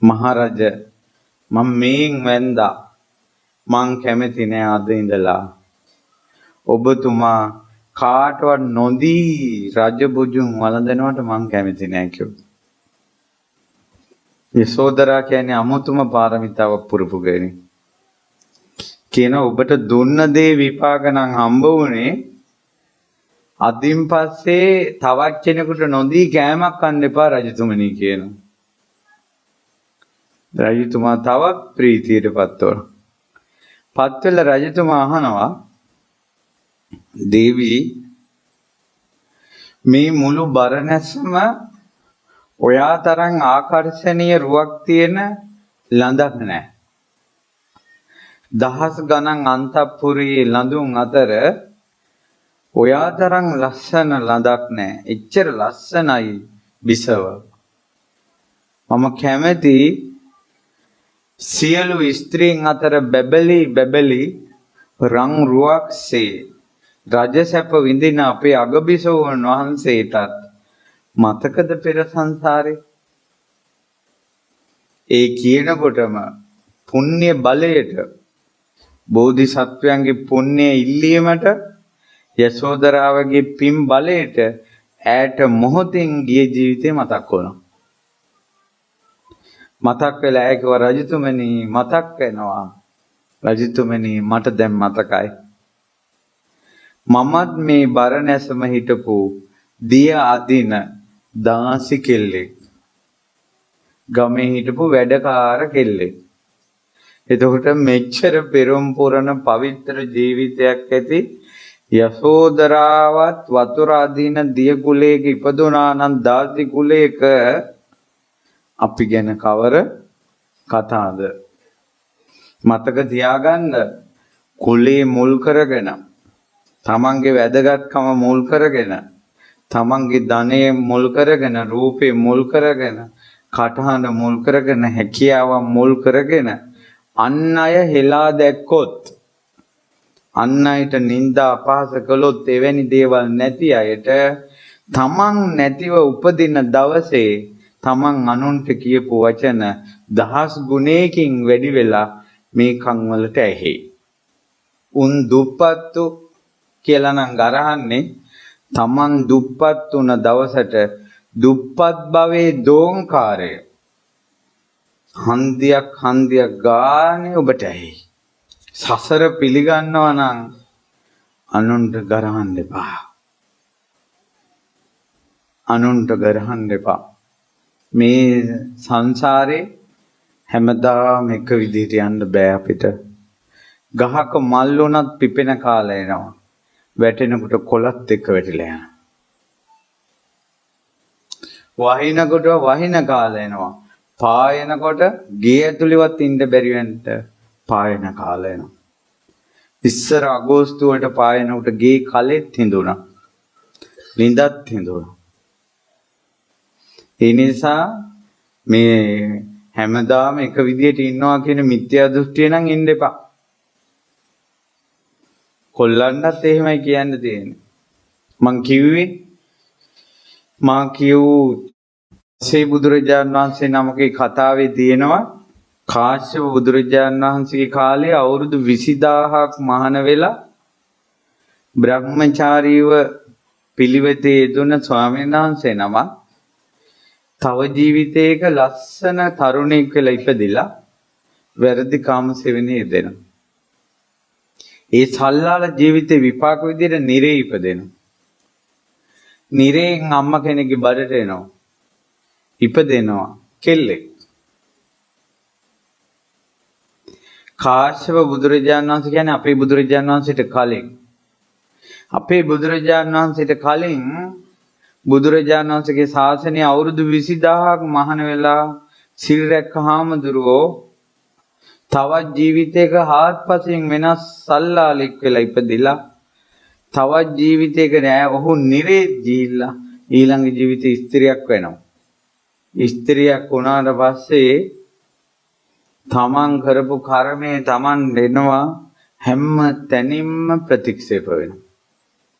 මහරජ මම මේන් වැන්දා මං කැමති නෑ අද ඉඳලා ඔබතුමා කාටවත් නොදී රජ බුජුන් වළඳනවට මං කැමති නෑ කිව්වා. යසෝදරා කියන්නේ අමුතුම පාරමිතාවක් පුරපු කෙනෙක්. කියන ඔබට දුන්න දේ විපාක නම් හම්බ වුණේ අදින් පස්සේ තවත් කෙනෙකුට නොදී කෑමක් කන්න එපා රජතුමනි කියනවා. රජතුමා තවත් ප්‍රීතියටපත් වුණා. පත් වෙලා රජතුමා අහනවා දේවී මේ මුළු බරණැසම ඔයා තරම් ආකර්ෂණීය රුවක් තියෙන ලඳක් නැහැ. දහස් ගණන් අන්තපුරේ ලඳුන් අතර ඔයා තරම් ලස්සන ලඳක් නැහැ. එච්චර ලස්සනයි බිසව. මම කැමති සියලු ස්ත්‍රීන් අතර බැබලි රන් රුවක්සේ රජසැප විඳින අපේ අගබිසෝන් වහන්සේටත් මතකද පෙර සංසාරේ? ඒ කියනකොටම පුණ්‍ය බලයට බෝධිසත්වයන්ගේ පුණ්‍ය ඉල්ලීමට යසෝදරාවගේ පින් බලයට ඈට මොහොතින් ගිය ජීවිතේ මතක් වුණා. මතක් වෙලා ඒකව රජතුමනි මතක් වෙනවා. රජතුමනි මට දැන් මතකයි. මමත් මේ බරණැසම හිටපු දිය අදින දාසි කෙල්ලෙක්. ගමේ හිටපු වැඩකාර කෙල්ලෙක්. එතකොට මෙච්චර පෙරම් පුරන පවිත්‍ර ජීවිතයක් ඇති යසෝදරාවත් වතුර අදින දිය කුලයක ඉපදුනා නම් දාසි කුලයක අපි ගැන කවර කතාද? මතක තියාගන්න කුලේ මුල් කරගෙන තමන්ගේ වැදගත්කම මුල් කරගෙන තමන්ගේ ධනය මුල් කරගෙන රූපේ මුල් කරගෙන කටහඬ මුල් කරගෙන හැකියාව මුල් කරගෙන අන් අය හෙලා දැක්කොත් අන් අයට නිନ୍ଦා අපහාස කළොත් එවැනි දේවල් නැති අයට තමන් නැතිව උපදින දවසේ තමන් අනුන්ට කියපු වචන දහස් ගුණයකින් වැඩි වෙලා මේ කන් වලට ඇහි. උන් දුප්පත්තු කියලා නම් ගරහන්නේ තමන් දුප්පත් වුණ දවසට දුප්පත් භවයේ දෝංකාරය හන්දියක් ගානේ ඔබට ඇහි. සසර පිළිගන්නවා නම් අනුන්ට ගරහන්න එපා. අනුන්ට ගරහන්න එපා. මේ සංසාරේ හැමදාම එක විදිහට යන්න බෑ අපිට. ගහක මල් වුණත් පිපෙන කාලය එනවා. වැටෙනකොට කොළත් එක්ක වැටිලා යනවා. වහිනකොට වහින කාලය එනවා. පායනකොට ගේ ඇතුළේවත් ඉන්න බැරි වෙන්න පායන කාලය එනවා. ඉස්සර අගෝස්තු වලට පායනකොට ගේ කලෙත් හිඳුණා. ලිඳත් හිඳුණා. ඒ නිසා මේ හැමදාම එක විදියට ඉන්නවා කියන මිත්‍යා දෘෂ්ටිය නම් ඉන්න එපා. කොල්ලන්ටත් එහෙමයි කියන්න තියෙන්නේ. මං කියූ සේ බුදුරජාණන් වහන්සේ නමකේ කතාවේ තියෙනවා කාශ්‍යප බුදුරජාණන් වහන්සේගේ කාලේ අවුරුදු 20000ක් මහාන වෙලා බ්‍රහ්මචාරීව පිළිවෙතේ යෙදුන ස්වාමීන් වහන්සේ නමක් තව ජීවිතයක ලස්සන තරුණයෙක් වෙලා ඉපදිලා වැරදි කාම සෙවණේ යෙදෙනවා. ඒ සල්ලාල ජීවිතේ විපාක විදිහට නිරේ ඉපදෙනවා. නිරේන් අම්මා කෙනෙක්ගේ බඩට එනවා. ඉපදෙනවා කෙල්ලෙක්. කාශ්‍යප බුදුරජාණන් වහන්සේ කියන්නේ අපේ බුදුරජාණන් වහන්සේට කලින්. අපේ බුදුරජාණන් වහන්සේට කලින් බුදුරජාණන් වහන්සේගේ ශාසනය අවුරුදු 20000ක් මහාන වෙලා සිල් රැක්ක හාමුදුරුවෝ තවත් ජීවිතයක හාත්පසින් වෙනස් සල්ලාලෙක් වෙලා ඉපදිලා තවත් ජීවිතයක නෑ ඔහු නිරේ ජීවිලා ඊළඟ ජීවිතේ ස්ත්‍රියක් වෙනවා. ස්ත්‍රියක් වුණාට පස්සේ තමන් කරපු කර්මය තමන් දෙනවා හැම තැනින්ම ප්‍රතික්ෂේප වෙනවා.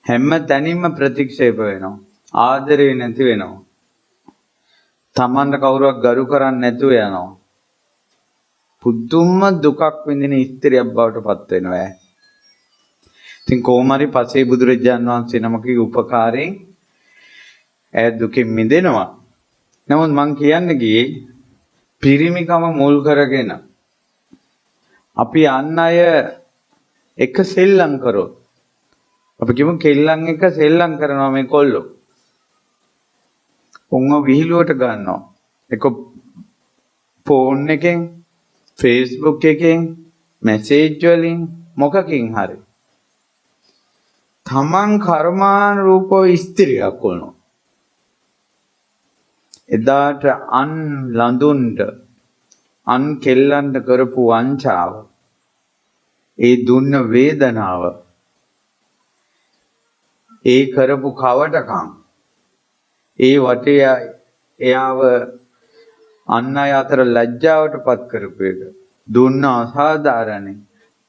හැම තැනින්ම ප්‍රතික්ෂේප වෙනවා. ආදරේ නැති වෙනවා. තමන්ට කවුරුවක් ගරු කරන්නේ නැතුව යනවා. පුදුම දුකක් විඳින ස්ත්‍රියක් බවට පත් වෙනවා. ඉතින් කොහොම හරි පසේ බුදුරජාණන් වහන්සේ නමකගේ උපකාරයෙන් ඈ දුකින් මිදෙනවා. නමුත් මං කියන්න ගියේ පිරිමිකම මුල් කරගෙන අපි අන් අය එක සෙල්ලම් කරොත් අපි කියමු කෙල්ලන් එක සෙල්ලම් කරනවා මේ කොල්ලෝ. උන්ව විහිළුවට ගන්නවා. එක ෆෝන් එකෙන් Facebook එකෙන් මැසේජ් වලින් මොකකින් හරි තමන් කර්මානුරූපව ස්ත්‍රියක් වුණා. එදාට අන් ලඳුන්ට අන් කෙල්ලන්ට කරපු වංචාව ඒ දුන්න වේදනාව, ඒ කරපු කවටකම්, ඒ වටේ එයාව අන් අය අතර ලැජ්ජාවට පත් කරපු එක දුන්න අසාධාරණයි.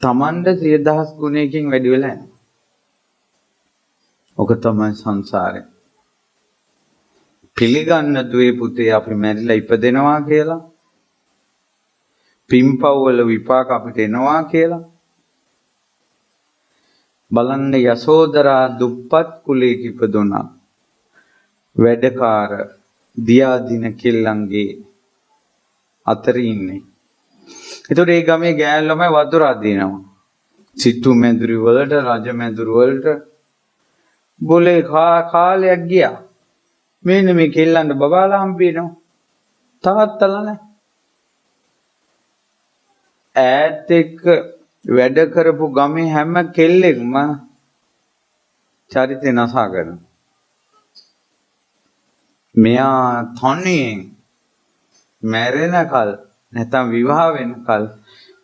Tamanda 10000 ගුණයකින් වැඩි වෙලා යනවා. ඔක තමයි සංසාරේ. පිළිගන්න දුවේ පුතේ අපි මැරිලා ඉපදෙනවා කියලා, පින්පව් වල විපාක අපිට එනවා කියලා. බලන්න යසෝදරා දුප්පත් කුලයක ඉපදුනා. වැඩකාර දියාදින කෙල්ලන්ගේ අතර ඉන්නේ. ඒතකොට ඒ ගමේ ගෑනු ළමයි වතුර අදිනවා. සිටු මැදුරු වලට, රජ මැදුරු වලට බොලේ කාලයක් ගියා. මෙන්න මේ කෙල්ලන්ට බබාලා හම්බෙනවා. තාත්තලා නැහැ. ඈත් එක්ක වැඩ කරපු ගමේ හැම කෙල්ලෙක්ම චරිතය නසා කරනවා. මෙයා තනියෙන් මැරෙනකල් නැත්නම් විවාහ වෙනකල්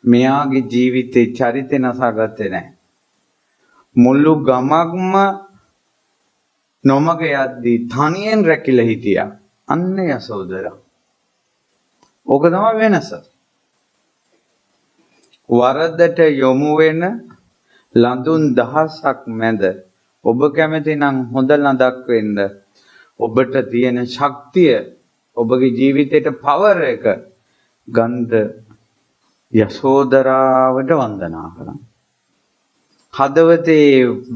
මෙයාගේ ජීවිතේ චරිතය නසාගත්තේ නැහැ. මුළු ගමක්ම නොමග යද්දී තනියෙන් රැකිලා හිටියා. අන්න යසෝදරා. ඕක තමයි වෙනස. වරදට යොමු වෙන ලඳුන් දහසක් මැද ඔබ කැමති නම් හොඳ ලඳක් වෙන්න, ඔබට තියෙන ශක්තිය, ඔබගේ ජීවිතේට පවර් එක ගන්ධ යසෝදරාවට වන්දනා කරන්න. හදවතේ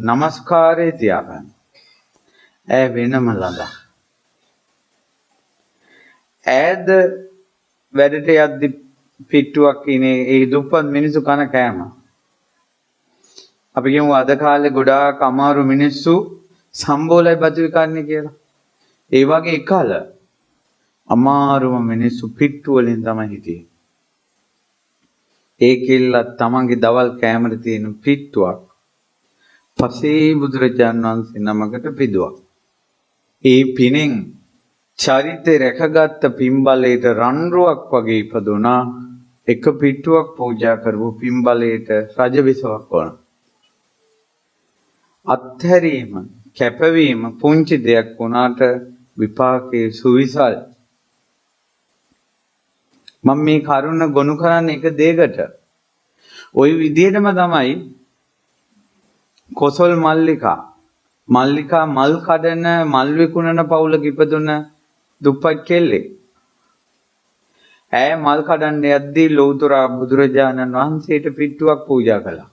নমස්කාරය තියාගන්න. ඈ වෙනම ළඟ. ඈද වැඩට යද්දි පිට්ටුවක් ඉනේ ඒ දුප්පත් මිනිස්සු කන කෑම. අපි කියමු අද කාලේ ගොඩාක් අමාරු මිනිස්සු සම්බෝලයි බතු විකන්නේ කියලා. ඒ වගේ එකල අමාරුම මිනිස්සු පිට්ටු වලින් තමයි හිටියේ. ඒ කෙල්ලත් තමන්ගේ දවල් කෑමට තියෙන පිට්ටුවක් පසේ බුදුරජාණන් වහන්සේ නමකට පිදුවා. ඒ පිනෙන් චරිතය රැකගත්ත පින්බලයට රන්රුවක් වගේ ඉපදුනා. එක පිට්ටුවක් පූජා කරපු පින්බලයට රජවිසවක් වුණා. අත්හැරීම, කැපවීම පුංචි දෙයක් වුණාට විපාකයේ සුවිසල්. මම මේ කරුණ ගොනු කරන්නේ එක දෙයකට. ওই විදිහටම තමයි කොසල් මල්ලිකා මල් කඩන මල් විකුණන පවුලක ඉපදුන දුප්පත් කෙල්ලෙක්. ඈ මල් කඩන්න යද්දී ලෞතර බුදුරජාණන් වහන්සේට පිට්ටුවක් පූජා කළා.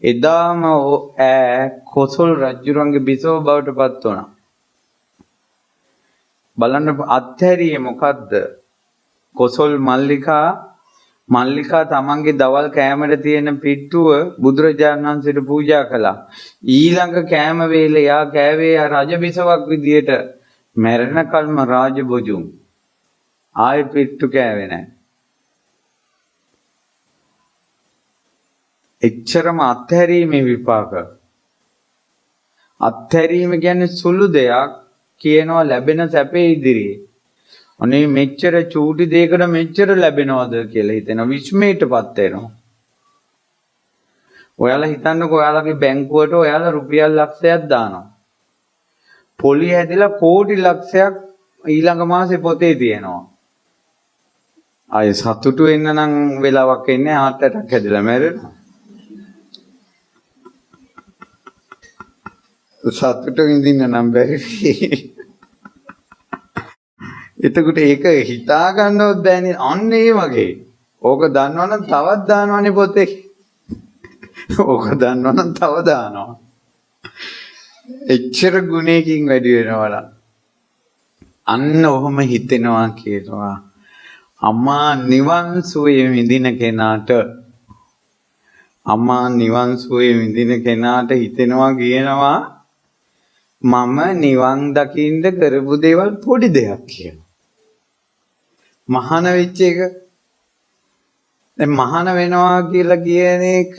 එදාම ඈ කොසල් රජුරන්ගේ බිසව බවට පත් වුණා. බලන්න අත්හැරියේ මොකද්ද? කොසල් මල්ලිකා තමන්ගේ දවල් කෑමට තියෙන පිට්ටුව බුදුරජාණන් වහන්සේට පූජා කළා. ඊළඟ කෑම වේලේ යා කෑවේ රජ බිසවක් විදියට මැරෙන කල්ම රාජබොජුන්. ආයෙ පිට්ටු කෑවේ නැහැ. එච්චරම අත්හැරීමේ විපාක. අත්හැරීම කියන්නේ සුළු දෙයක් කියනවා ලැබෙන සැපේ ඉදිරියේ. අනේ මෙච්චර චූටි දෙයකට මෙච්චර ලැබෙනවද කියලා හිතෙන විස්මයටපත් වෙනවා. ඔයාලා හිතන්නකෝ ඔයාලගේ බැංකුවට ඔයාලා රුපියල් ලක්ෂයක් දානවා. පොලි හැදිලා කෝටි ලක්ෂයක් ඊළඟ මාසේ පොතේ තියෙනවා. ආය සතුටු වෙන්න නම් වෙලාවක් එන්නේ heart attack හැදිලා මැරෙනවා. සතුටු විඳින්න නම් බැරි. එතකොට ඒක හිතා ගන්නවත් බෑනේ. අන්න ඒ වගේ. ඕක දන්නවනම් තවත් දානවනේ පොතේ. ඕක දන්නවනම් තව දානවා. එච්චර ගුණයකින් වැඩි වෙනවා. අන්න ඔහොම හිතෙනවා කියනවා. අම්මා නිවන් සුවේ විඳින කෙනාට හිතෙනවා කියනවා මම නිවන් දකින්න කරපු දේවල් පොඩි දෙයක් කියලා. මහාන වෙච්ච එක දැන් මහාන වෙනවා කියලා කියන එක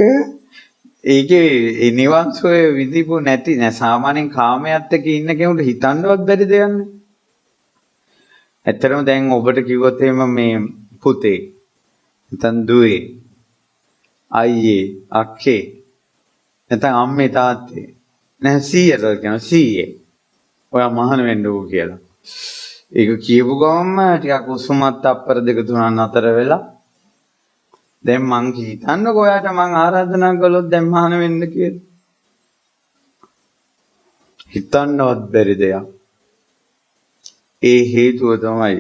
ඒකේ නිවන් සෝය විදිපු නැති නෑ. සාමාන්‍යයෙන් කාමයට එක්ක ඉන්න කෙනෙකුට හිතන්නවත් බැරි දෙයක් නේ. ඇත්තටම දැන් ඔබට කිව්වොත් එහෙම මේ පුතේ නැත්නම් දුවේ අයියේ අක්කේ නැත්නම් අම්මේ තාත්තේ නැහැ සීයට කියනවා සීයේ. ඔයා මහාන වෙන්න ඕක කියලා. ඒක කියපු ගමන්ම ටිකක් උසුමත් අප්පර 2 3 4 වෙලා දැන් මං හිතන්නකෝ ඔයාට මං ආරාධනා කළොත් දැන් මහාන වෙන්න කියලා. හිතන්නවත් බැරි දෙයක්. ඒ හේතුව තමයි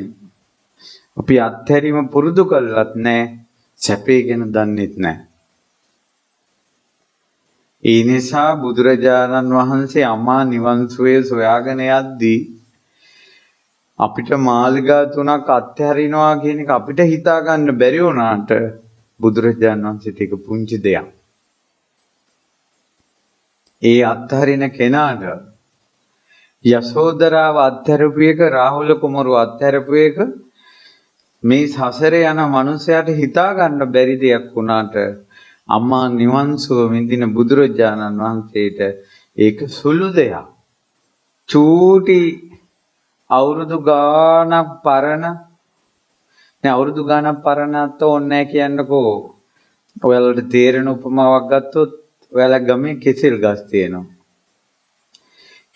අපි අත්හැරීම පුරුදු කරලත් නැහැ, සැපේ ගැන දන්නෙත් නැහැ. ඒ නිසා බුදුරජාණන් වහන්සේ අමා නිවන් සුවය සොයාගෙන යද්දී අපිට මාළිගා 3ක් අත්හැරිනවා කියන එක අපිට හිතා ගන්න බැරි වුණාට බුදුරජාණන් වහන්සේට ඒක පුංචි දෙයක්. ඒ අත්හරින කෙනාට යසෝදරාව අත්හැරපු එක, රාහුල කුමරු අත්හැරපු එක මේ සසරේ යන මනුස්සයාට හිතා ගන්න බැරි දෙයක් වුණාට අම්මා නිවන් සුව විඳින බුදුරජාණන් වහන්සේට ඒක සුළු දෙයක්. චූටි අවුරුදු ගාණක් පරණ අවුරුදු ගාණක් පරණත් ඕනේ නැහැ කියන්නකෝ. ඔයාලට තේරෙන උපමාවක් ගත්තොත් ඔයාලා ගමේ කෙසෙල් ගස් තියෙනවා.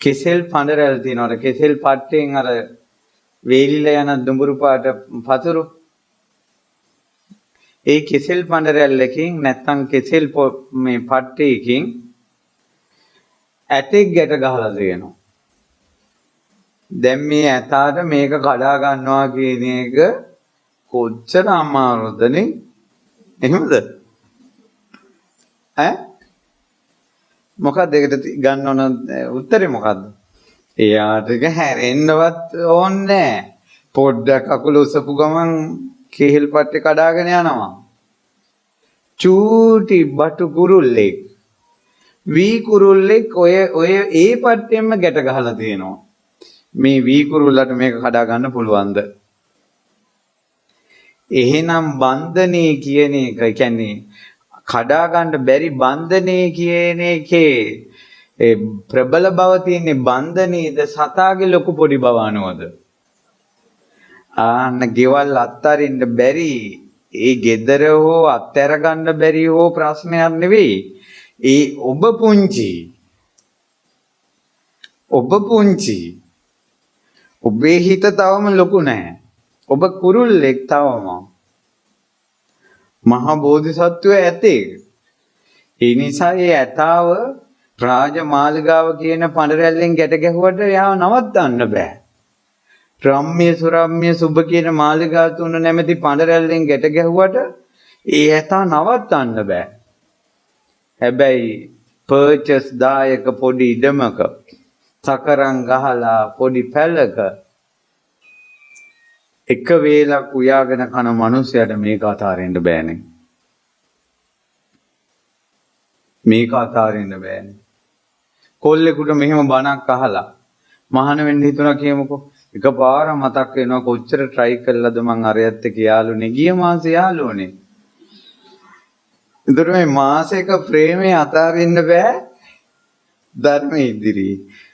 කෙසෙල් පඬරැල් තියෙනවා. කෙසෙල් පට්ටෙන් අර වේලිලා යන දුඹුරු පාට පතුරු. ඒ කෙසෙල් පඬරැල්ලකින් නැත්තම් කෙසෙල් මේ පට්ටේකින් ඇටෙක් ගැට ගහලා තියෙනවා. දැන් මේ ඇතාට මේක කඩා ගන්නවා කියන එක කොච්චර අමාරුදනේ? එහෙමද? මොකක්ද ඒකට ගන්න ඕන උත්තරේ මොකද්ද? එයාට හැරෙන්නවත් ඕනේ නැහැ. පොඩ්ඩක් අකුල උසපු ගමන් කෙහෙල් පට්ටේ කඩාගෙන යනවා. චූටි බටු කුරුල්ලෙක් වී කුරුල්ලෙක් ඔය ඒ පට්ටෙන්ම ගැට ගහලා තියෙනවා. මේ වී කුරුල්ලට මේක කඩා ගන්න පුළුවන්ද? එහෙනම් බන්ධනේ කියන එක කියන්නේ කඩා ගන්න බැරි බන්ධනේ කියන එකේ ඒ ප්‍රබල බව තියෙන්නේ බන්ධනේද සතාගේ ලොකු පොඩි බව අනුවද? ආන්න ගෙවල් අත්තරින්න බැරි ඒ gedara හෝ අත්තර ගන්න බැරි හෝ ප්‍රශ්නයක් නෙවෙයි. ඒ ඔබ පුංචි ඔබේ හිත තවම ලොකු නැහැ. ඔබ කුරුල්ලෙක් තවම. මහා බෝධිසත්වය ඇතේ. ඒ නිසා ඒ ඇතාව රාජමාලිගාව කියන පඬරැල්ලෙන් ගැට ගැහුවට යාව නවත්තන්න බෑ. රම්ම්‍ය සුරම්ම්‍ය සුබ කියන මාලිගා 3 නැමැති පඬරැල්ලෙන් ගැට ගැහුවට ඒ ඇතා නවත්තන්න බෑ. හැබැයි පර්චස් දායක පොඩි ඉඩමක සකරන් ගහලා පොඩි පැලක එක වේලක් උයාගෙන කන මිනිසයාට මේක අතාරින්න බෑනේ. මේක අතාරින්න බෑනේ. කොල්ලෙකුට මෙහෙම බණක් අහලා මහාන වෙන්න හිතුණා කියමුකෝ. එකපාර මතක් වෙනවා කොච්චර try කළාද මං අරයත් එක්ක යාළුනේ. ගිය මාසේ යාළුවනේ. ඒතර මේ මාසෙක ප්‍රේමේ අතාරින්න බෑ ධර්මයේ ඉදිරියේ.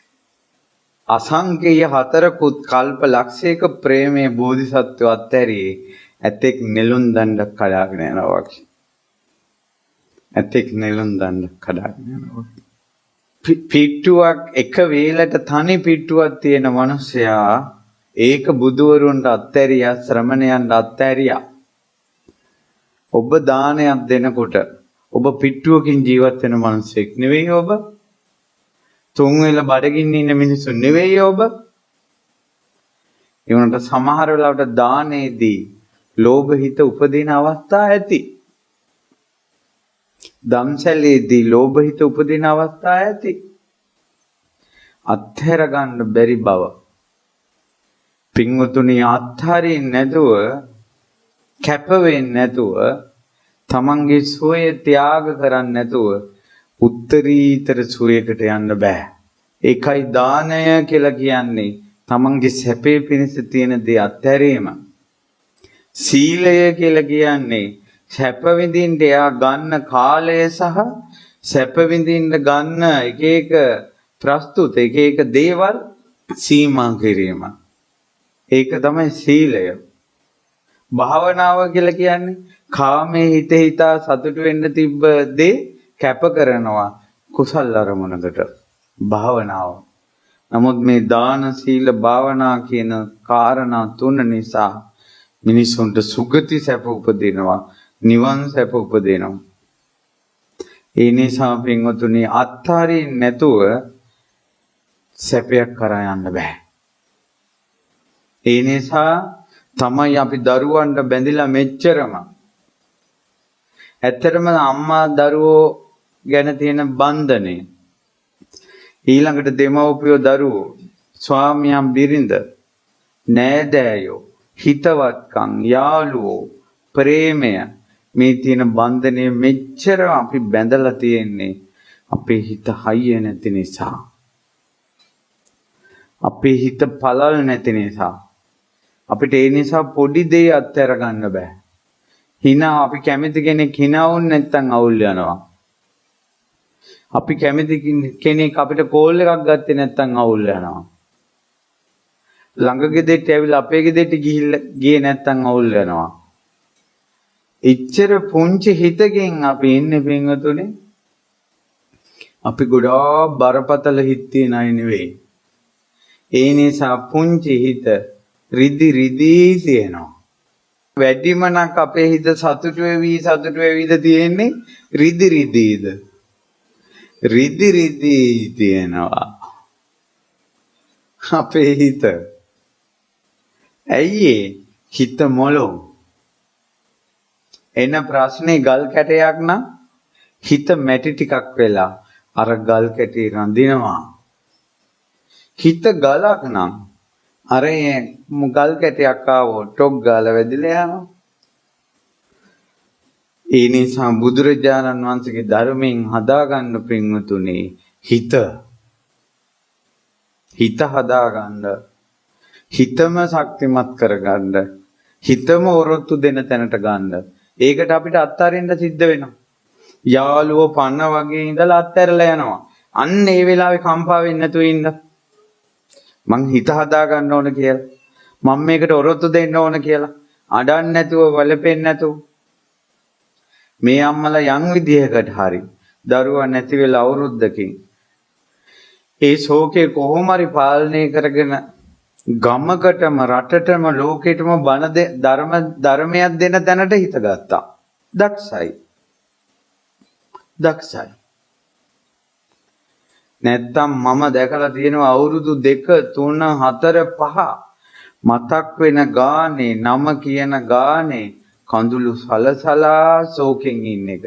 අසංකේය 4කුත් කල්ප ලක්ෂයක ප්‍රේමයේ බෝධිසත්ව අත්හැරියේ ඇතෙක් නෙළුම් දණ්ඩක් කඩාගෙන යනවා වගේ. ඇතෙක් නෙළුම් දණ්ඩක් කඩාගෙන යනවා. පිට්ටුවක් එක වේලට තනි පිට්ටුවක් තියෙන මිනිසයා ඒක බුදුවරුන්ට අත්හැරියා, ශ්‍රමණයන්ට අත්හැරියා. ඔබ දානයක් දෙනකොට ඔබ පිට්ටුවකින් ජීවත් වෙන මිනිසෙක් නෙවෙයි ඔබ. තුන් වෙල බඩගින්න ඉන්න මිනිස්සු නෙවෙයි ඔබ. ඒ වුණාට සමහර වෙලාවට දානේදී ලෝභ හිත උපදින අවස්ථා ඇති. දම්සැලේදී ලෝභ හිත උපදින අවස්ථා ඇති. අත්හැර ගන්න බැරි බව. පින්වතුනි අත්හරින්න නැතුව කැප වෙන්නේ නැතුව තමන්ගේ සුවය ත්‍යාග කරන්නේ නැතුව උත්තරීතර සුවයකට යන්න බෑ. ඒකයි දානය කියලා කියන්නේ තමන්ගේ සැපේ පිණිස තියෙන දේ අත්හැරීම. සීලය කියලා කියන්නේ සැප විඳින්න එයා ගන්න කාලය සහ සැප විඳින්න ගන්න එක එක ප්‍රස්තුත එක එක දේවල් සීමා කිරීම. ඒක තමයි සීලය. භාවනාව කියලා කියන්නේ කාමයේ හිත හිතා සතුටු වෙන්න තිබ්බ දේ කැප කරනවා කුසල් අරමුණකට භාවනාව. නමුත් මේ දාන සීල භාවනා කියන කාරණා තුන නිසා මිනිසුන්ට සුගති සැප උපදිනවා, නිවන් සැප උපදිනවා. ඒ නිසා පින්වතුනි අත්හරින්න නැතුව සැපයක් කරා යන්න බෑ. ඒ නිසා තමයි අපි දරුවන්ට බැඳිලා මෙච්චරම. ඇත්තටම අම්මා දරුවෝ ගැන තියෙන බන්ධනේ ඊළඟට දෙමව්පියෝ දරුවෝ ස්වාමියන් බිරිඳ නෑදෑයෝ හිතවත්කම් යාළුවෝ ප්‍රේමය මේ තියෙන බන්ධනේ මෙච්චර අපි බැඳලා තියෙන්නේ අපේ හිත හයිය නැති නිසා, අපේ හිත පළල් නැති නිසා. අපිට ඒ නිසා පොඩි දේ අත්හැර ගන්න බෑ. hina අපි කැමති කෙනෙක් hina වුන් නැත්තම් අවුල් යනවා. අපි කැමති කෙනෙක් අපිට කෝල් එකක් ගත්තේ නැත්තම් අවුල් යනවා. ළඟ ගෙදරට ඇවිල්ලා අපේ ගෙදරට ගියේ නැත්තම් අවුල් යනවා. ඉච්ඡර පුංචි හිතකින් අපි ඉන්නේ පින්වතුනි. අපි ගොඩාක් බරපතල හිත තියන අය නෙවෙයි. ඒ නිසා පුංචි හිත රිදි තියෙනවා. වැඩිමනක් අපේ හිත සතුටු වෙවිද තියෙන්නේ රිදිද? රිදි තියෙනවා අපේ හිත. ඇයි හිත මොළො? එන ප්‍රශ්නේ ගල් කැටයක් නම් හිත මැටි ටිකක් වෙලා අර ගල් කැටේ රඳිනවා. හිත ගලක් නම් අර ගල් කැටයක් ආවොත් ටොක් ගාලා වැදිලා යනවා. ඒ නිසා බුදුරජාණන් වහන්සේගේ ධර්මයෙන් හදාගන්න පින්වතුනි හිත හදාගන්න, හිතම ශක්තිමත් කරගන්න, හිතම ඔරොත්තු දෙන තැනට ගන්න. ඒකට අපිට අත්හරින්න සිද්ධ වෙනවා. යාළුවෝ පන්න වගේ ඉඳලා අත්හැරලා යනවා. අන්න ඒ වෙලාවේ කම්පා වෙන්නේ නැතුව ඉන්න. මං හිත හදා ගන්න ඕන කියලා. මම මේකට ඔරොත්තු දෙන්න ඕන කියලා. අඩන්න නැතුව වලපෙන්න නැතුව. මේ අම්මලා යම් විදිහකට හරි දරුවා නැති වෙලා අවුරුද්දකින් ඒ ශෝකේ කොහොම හරි පාලනය කරගෙන ගමකටම රටටම ලෝකෙටම බණ ධර්මයක් දෙන තැනට හිත ගත්තා. දක්ෂයි. නැත්තම් මම දැකලා තියෙනවා අවුරුදු 2 3 4 5 මතක් වෙන ගානේ නම කියන ගානේ කඳුළු සලසලා ශෝකෙන් ඉන්න එක.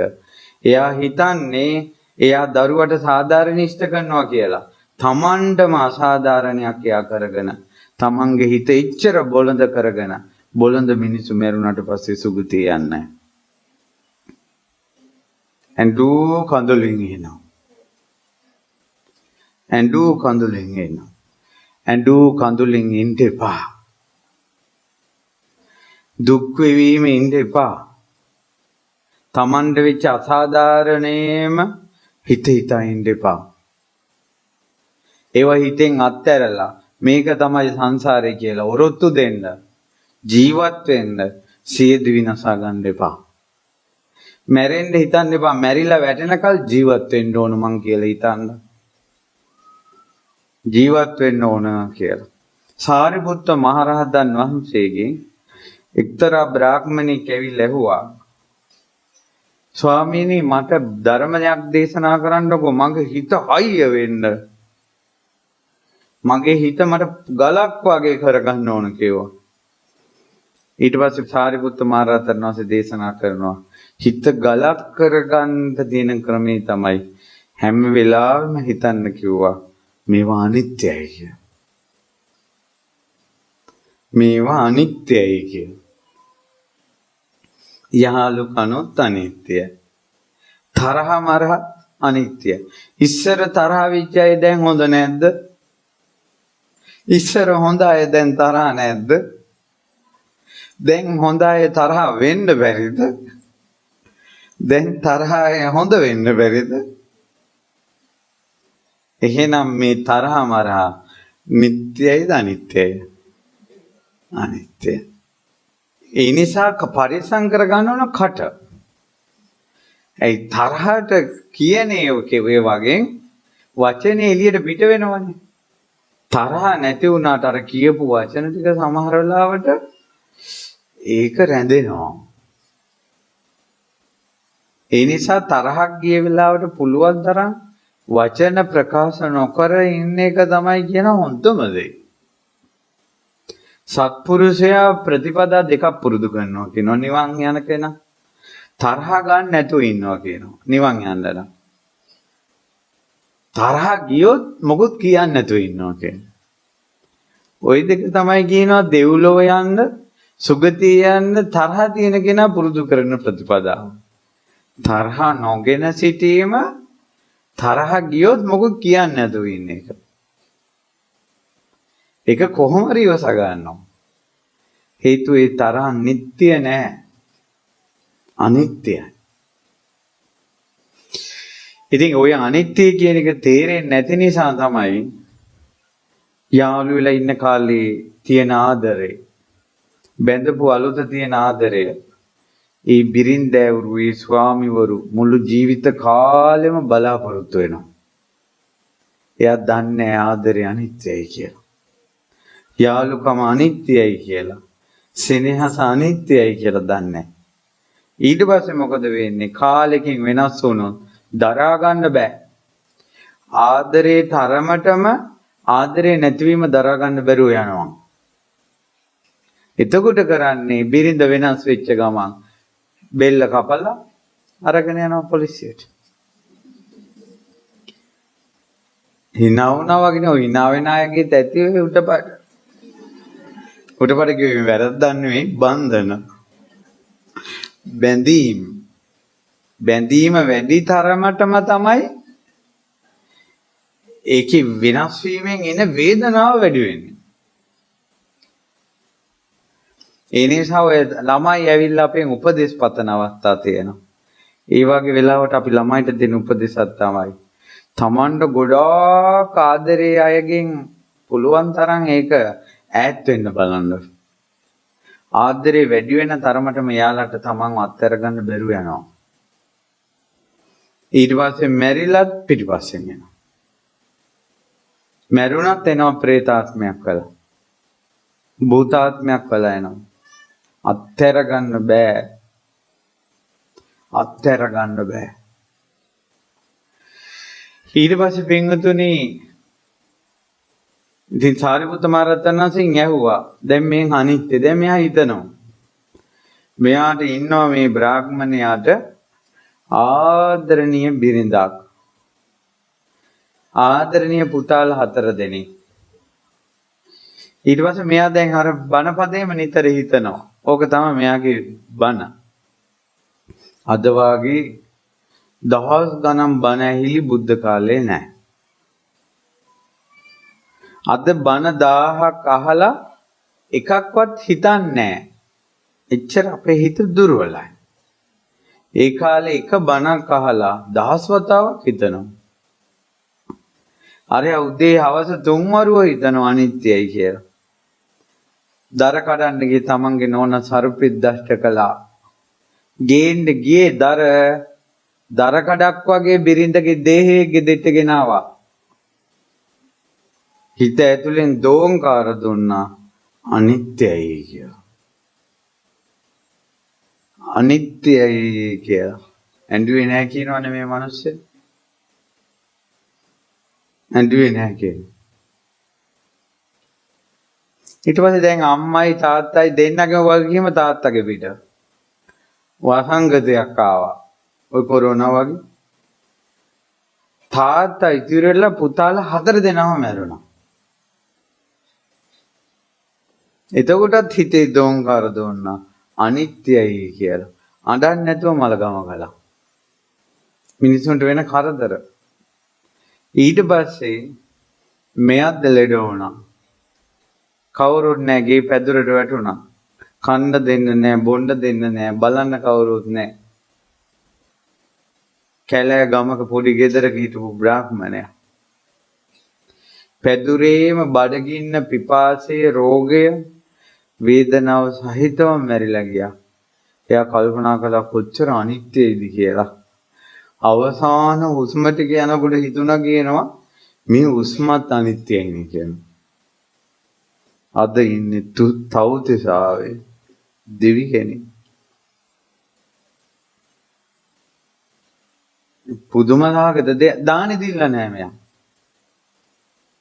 එයා හිතන්නේ එයා දරුවට සාධාරණීෂ්ඨ කරනවා කියලා. තමන්ටම අසාධාරණයක් එයා කරගෙන තමන්ගේ හිත ඉච්චර බොළඳ කරගෙන බොළඳ මිනිස්සු මරුණාට පස්සේ සුගතිය යන්නේ. ඇඬු කඳුලින් එනවා. ඇඬු කඳුලින් ඉන්න එපා. දුක් වෙවීම ඉන්න එපා. තමන්ට වෙච්ච අසාධාරණේම හිතා ඉන්න එපා. ඒවා හිතෙන් අත්හැරලා මේක තමයි සංසාරේ කියලා ඔරොත්තු දෙන්න, ජීවත් වෙන්න සියදි විනාශ ගන්න එපා. මැරෙන්න හිතන්න එපා. මැරිලා වැටෙනකල් ජීවත් වෙන්න ඕන මං කියලා හිතන්න. ජීවත් වෙන්න ඕන කියලා. සාරිපුත්ත මහරහතන් වහන්සේගෙන් එක්තරා බ්‍රාහ්මණෙක් ඇවිල්ලා ඇහුවා, ස්වාමීනි මට ධර්මයක් දේශනා කරන්නකෝ, මගේ හිත හයිය වෙන්න. මගේ හිත මට ගලක් වගේ කරගන්න ඕන කිව්වා. ඊට පස්සේ සාරිපුත්ත මහරහතන් වහන්සේ දේශනා කරනවා, හිත ගලක් කරගන්න තියෙන ක්‍රමේ තමයි හැම වෙලාවෙම හිතන්න කිව්වා මේවා අනිත්‍යයි කිය. මේවා අනිත්‍යයි කිය. යහලු කනොත් අනිත්‍යයි. තරහ මරහ අනිත්‍යයි. ඉස්සර තරහ වෙච්ච අය දැන් හොඳ නැද්ද? ඉස්සර හොඳ අය දැන් තරහ නැද්ද? දැන් හොඳ අය තරහ වෙන්න බැරිද? දැන් තරහ අය හොඳ වෙන්න බැරිද? එහෙනම් මේ තරහ මරහ නිට්ටයයිද අනිත්‍යයි? අනිත්‍යයි. ඒ නිසා පරිසම් කරගන්න ඕන කට. ඒ තරහට කියන්නේ ඔය වගේ වචනේ එළියට පිට වෙනවනේ. තරහ නැති වුණාට අර කියපු වචන ටික සමහර වෙලාවට ඒක රැඳෙනවා. ඒ නිසා තරහක් ගිය වෙලාවට පුළුවන් තරම් වචන ප්‍රකාශ නොකර ඉන්න එක තමයි කියන හොඳම දේ. සත්පුරුෂයා ප්‍රතිපදා දෙකක් පුරුදු කරනවා කියනවා නිවන් යන කෙනා. තරහ ගන්න නැතුව ඉන්නවා කියනවා නිවන් යන්න නම්. තරහ ගියොත් මොකුත් කියන්නේ නැතුව ඉන්නවා කියන්නේ. ওই දෙක තමයි කියනවා දෙව්ලොව යන්න සුගතිය යන්න තරහ තියෙන කෙනා පුරුදු කරන ප්‍රතිපදාව. තරහ නොගෙන සිටීම තරහ ගියොත් මොකුත් කියන්නේ නැතුව ඉන්න එක. ඒක කොහොම හරි ඉවස ගන්නවා. හේතුව ඒ තරහ නිට්ටය නෑ. අනිත්‍යයි. ඉතින් ඔය අනිත්‍ය කියන එක තේරෙන්නේ නැති නිසා තමයි යාළු වෙලා ඉන්න කාලේ තියෙන ආදරේ බැඳපු අලුත තියෙන ආදරය ඒ බිරින්දෑවරු ඒ ස්වාමිවරු මුළු ජීවිත කාලෙම බලාපොරොත්තු වෙනවා. එයා දන්නේ ආදරය අනිත්‍යයි කියලා. යාළුකම අනිත්‍යයි කියලා. සෙනෙහස අනිත්‍යයි කියලා දන්නේ. ඊට පස්සේ මොකද වෙන්නේ? කාලෙකින් වෙනස් වුණොත් දරා ගන්න බෑ. ආදරේ තරමටම ආදරේ නැතිවීම දරා ගන්න බැරුව යනවා. එතකොට කරන්නේ බිරිඳ වෙනස් වෙච්ච ගමන් බෙල්ල කපලා අරගෙන යනවා පොලිසියට. hina වුණා වගේ නෝ hina වෙන අයගේ ඇති ඔය උඩපාඩ. උඩපාඩ කිව්වේ වැරද්දක් නෙවෙයි බන්ධන. බැඳීම වැඩි තරමටම තමයි ඒකේ වෙනස් වීමෙන් එන වේදනාව වැඩි වෙන්නේ. ඒ නිසා ඔය ළමයි ඇවිල්ලා අපෙන් උපදෙස් පතන අවස්ථා තියෙනවා. ඒ වගේ වෙලාවට අපි ළමයිට දෙන උපදෙසක් තමයි තමන්ට ගොඩාක් ආදරේ අයගෙන් පුළුවන් තරම් ඒක ඈත් වෙන්න බලන්න. ආදරේ වැඩි වෙන තරමටම යාළට තමන්ව අත්හැර ගන්න බැරුව යනවා. ඊට පස්සේ මැරිලත් පිටිපස්සෙන් යනවා. මැරුණත් එනවා ප්‍රේතාත්මයක් වෙලා. භූතාත්මයක් වෙලා එනවා. අත්හැර ගන්න බෑ. අත්හැර ගන්න බෑ. ඊට පස්සේ පින්වතුනි ඉතින් සාරිපුත්ත මහ රහතන් වහන්සේගෙන් ඇහුවා දැන් මේ අනිත්‍ය දැන් මෙයා හිතනවා මෙයාට ඉන්නවා මේ බ්‍රාහ්මණයාට ආදරණීය බිරිඳක් ආදරණීය පුතාලා 4 දෙනෙක් ඊට පස්සේ මෙයා දැන් අර බණපදේම නිතර හිතනවා ඕක තමයි මෙයාගේ බණ අද වාගේ දහස් ගණන් බණ ඇහිලි බුද්ධ කාලේ නැහැ. අද බණ 1000ක් අහලා එකක්වත් හිතන්නේ නැහැ. එච්චර අපේ හිත දුර්වලයි. ඒ කාලේ එක බණක් අහලා 10 වතාවක් හිතනවා. අර උදේ හවස 3 වරුව හිතනවා අනිත්‍යයි කියලා. දර කඩන්න ගියේ තමන්ගේ නෝනා සරුපෙත් දෂ්ට කළා. ගේන්න ගියේ දර කඩක් වගේ බිරිඳගේ දේහයේ ගෙදෙට්ට ගෙනාවා. හිත ඇතුලෙන් දෝංකාර දුන්නා අනිත්‍යයි කියලා. අනිත්‍යයි කියලා. ඇඬුවේ නැහැ කියනවනේ මේ මිනිස්සු. ඇඬුවේ නැහැ කියනවා. ඊට පස්සේ දැන් අම්මයි තාත්තයි දෙන්නගම වගේම තාත්තගේ පිට වසංගතයක් ආවා. ඔය කොරෝනා වගේ. තාත්තා ඉතිරිලා පුතාලා 4 දෙනාම මැරුණා. එතකොටත් හිතේ දෝංකාර දුන්නා අනිත්‍යයි කියලා. අඬන්නේ නැතුව මලගම ගලා. මිනිසුන්ට වෙන කරදර. ඊට පස්සේ මෙයත් ලෙඩ වුණා. කවුරුත් නැහැ ගේ පැදුරට වැටුණා. කන්න දෙන්න නැහැ, බොන්න දෙන්න නැහැ, බලන්න කවුරුත් නැහැ. කැලෑ ගමක පොඩි ගෙදරක හිටපු බ්‍රාහ්මණයා. පැදුරේම බඩගින්න පිපාසයේ රෝගය වේදනාව සහිතව මැරිලා ගියා. එයා කල්පනා කළා කොච්චර අනිත්‍යයිද කියලා. අවසාන හුස්ම ටික යනකොට හිතුණා කියනවා මේ හුස්මත් අනිත්‍යයිනේ කියනවා. අද ඉන්නේ තවුතිසාවේ දෙවි කෙනෙක්. පුදුම ලාගද දානි දීලා නැහැ මෙයා.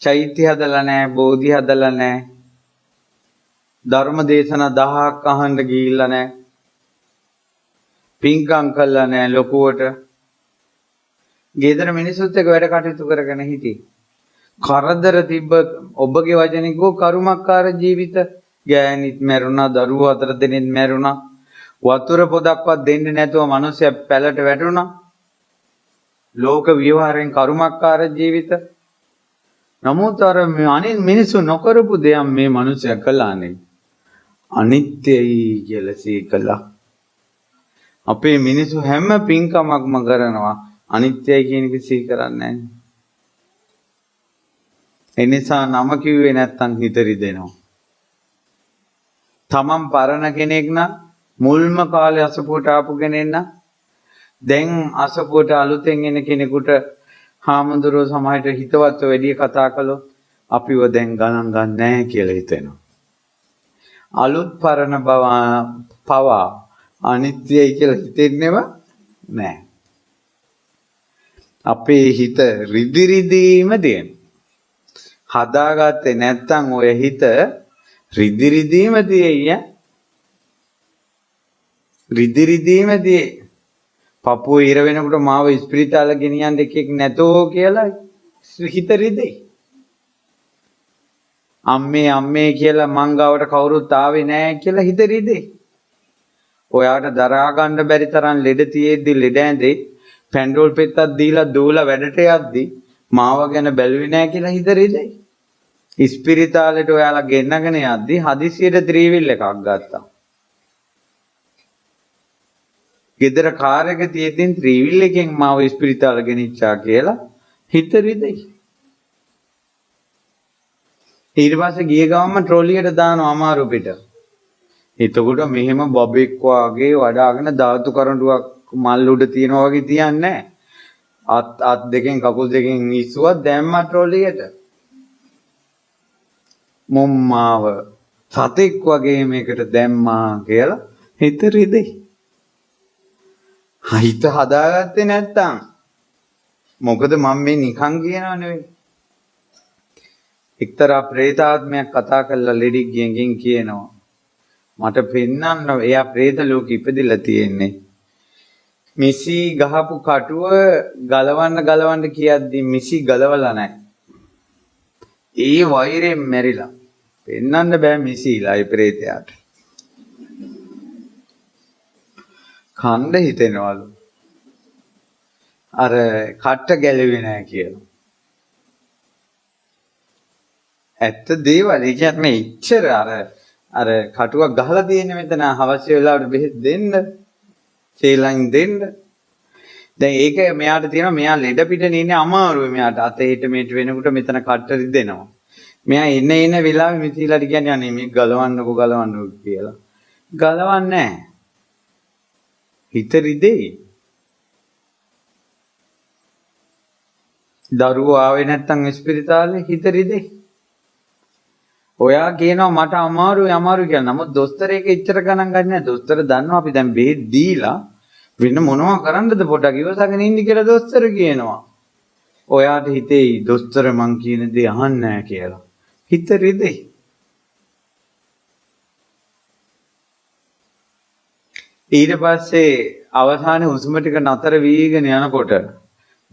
චෛත්‍ය හදලා නැහැ, බෝධි හදලා නැහැ. ධර්ම දේශනා 1000ක් අහන්න ගිහිල්ලා නැහැ. පින්කම් කළා නැහැ ලොකුවට. ගෙදර මිනිස්සුත් එක්ක වැඩ කටයුතු කරගෙන හිටියේ. කරදර තිබ්බ ඔබගේ වචනේ කෝ කරුමක්කාර ජීවිත. ගෑණිත් මැරුණා, දරුවෝ 4 දෙනෙක් මැරුණා. වතුර පොදක්වත් දෙන්නේ නැතුව මිනිස්සු පැලට වැටුණා. ලෝක විවරයෙන් කරුමක්කාර ජීවිත. නමුත් අර අනිත් මිනිස්සු නොකරපු දෙයක් මේ මිනිස්සයා කළානේ. අනිත්‍යයි කියලා සීකලා. අපේ මිනිස්සු හැම පින්කමක්ම කරනවා. අනිත්‍යයි කියන එක සිහි කරන්නේ නැහැ. ඒ නිසා නම කිව්වේ නැත්තම් හිත රිදෙනවා. තමන් පරණ කෙනෙක් නම් මුල්ම කාලේ අසපුවට ආපු කෙනෙක් නම් දැන් අසපුවට අලුතෙන් එන කෙනෙකුට හාමුදුරුවෝ සමහරට හිතවත් වැඩි කතා කළොත් අපිව දැන් ගණන් ගන්න නැහැ කියලා හිතෙනවා. අලුත් පරණ බව පවා අනිත්‍යයි කියලා හිතෙන්නේව නැහැ. අපේ හිත රිදි රිදීම දෙන. හදාගත්තේ නැත්තම් ඔය හිත රිදි රිදීම දෙයි. රිදි රිදීම දෙයි. පපුව ඉර වෙනකොට මාව ස්පිරිතාල ගෙනියන්න එකෙක් නැතෝ කියලා හිත රිදෙයි. අම්මේ කියලා මං ගාවට කවුරුත් ආවේ නැහැ කියලා හිත රිදෙයි. ඔයාට දරා ගන්න බැරි තරම් ලෙඩ තියෙද්දි ලෙඩ ඇඳේ පැන්ඩෝල් පෙත්තක් දීලා දූලා වැඩට යද්දි මාව ගැන බැලුවේ නැහැ කියලා හිත රිදෙයි. ස්පිරිතාලෙට ඔයාලා ගෙන්නගෙන යද්දි හදිසියට ත්‍රිවිල් එකක් ගත්තා. ගෙදර කාර් එක තියෙද්දි ත්‍රිවිල් එකෙන් මාව ස්පිරිතාල ගෙනිච්චා කියලා හිත රිදෙයි. ඊට පස්සේ ගිය ගමන්ම ට්‍රොලියට දානවා අමාරු පිට. එතකොට මෙහෙම බබෙක් වාගේ වඩාගෙන ධාතු කරඬුවක් මල් උඩ තියනවා වගේ තියන්නේ අත් දෙකෙන් කකුල් දෙකෙන් ඉස්සුවක් දැම්මා ට්‍රොලියට. මොම්මාව සතෙක් වගේ මේකට දැම්මා කියලා හිත රිදෙයි. හිත හදාගත්තේ නැත්තම් මොකද මම මේ නිකන් කියනව නෙවෙයි. එක්තරා ප්‍රේතාත්මයක් කතා කරලා ලෙඩික් ගෙන් කියනවා මට පෙන්නන්න එයා ප්‍රේත ලෝකෙ ඉපදිලා තියෙන්නේ. මිසි ගහපු කටුව ගලවන්න කියද්දි මිසි ගලවලා නැහැ. ඒ වෛරයෙන් මැරිලා. පෙන්නන්න බෑ මිසිලා ඒ ප්‍රේතයාට. කණ්ඩ හිතෙනවලු. අර කට්ට ගැලෙන්නේ නැහැ කියලා. ඇත්ත දේවල්. ඒ කියන්නේ ඉච්චර අර කටුවක් ගහලා තියෙන මෙතන අවශ්‍ය වෙලාවට බෙහෙත් දෙන්න, සීලං දෙන්න. දැන් ඒක මෙයාට තියෙනවා මෙයා ලෙඩ පිටේ ඉන්නේ අමාරුයි මෙයාට. අතේ හිට මේට වෙනකොට මෙතන කට්ට රිදෙනවා. මෙයා එන වෙලාවෙ මිසිලාට කියන්නේ අනේ මේ ගලවන්නකෝ කියලා. ගලවන්නේ නැහැ. හිත රිදෙයි. දරුවෝ ආවේ නැත්තම් ස්පිරිතාලේ හිත රිදෙයි. ඔයා කියනවා මට අමාරුයි කියලා. නමුත් දොස්තර එක ඉච්චර ගණන් ගන්නේ නැහැ. දොස්තර දන්නවා අපි දැන් බෙහෙත් දීලා වෙන මොනවා කරන්නද පොඩක් ඉවසගෙන ඉන්න කියලා දොස්තර කියනවා. ඔයාට හිතෙයි දොස්තර මං කියන දේ අහන්නේ නැහැ කියලා. හිත රිදෙයි. ඊට පස්සේ අවසානයේ හුස්ම ටික නතර වීගෙන යනකොට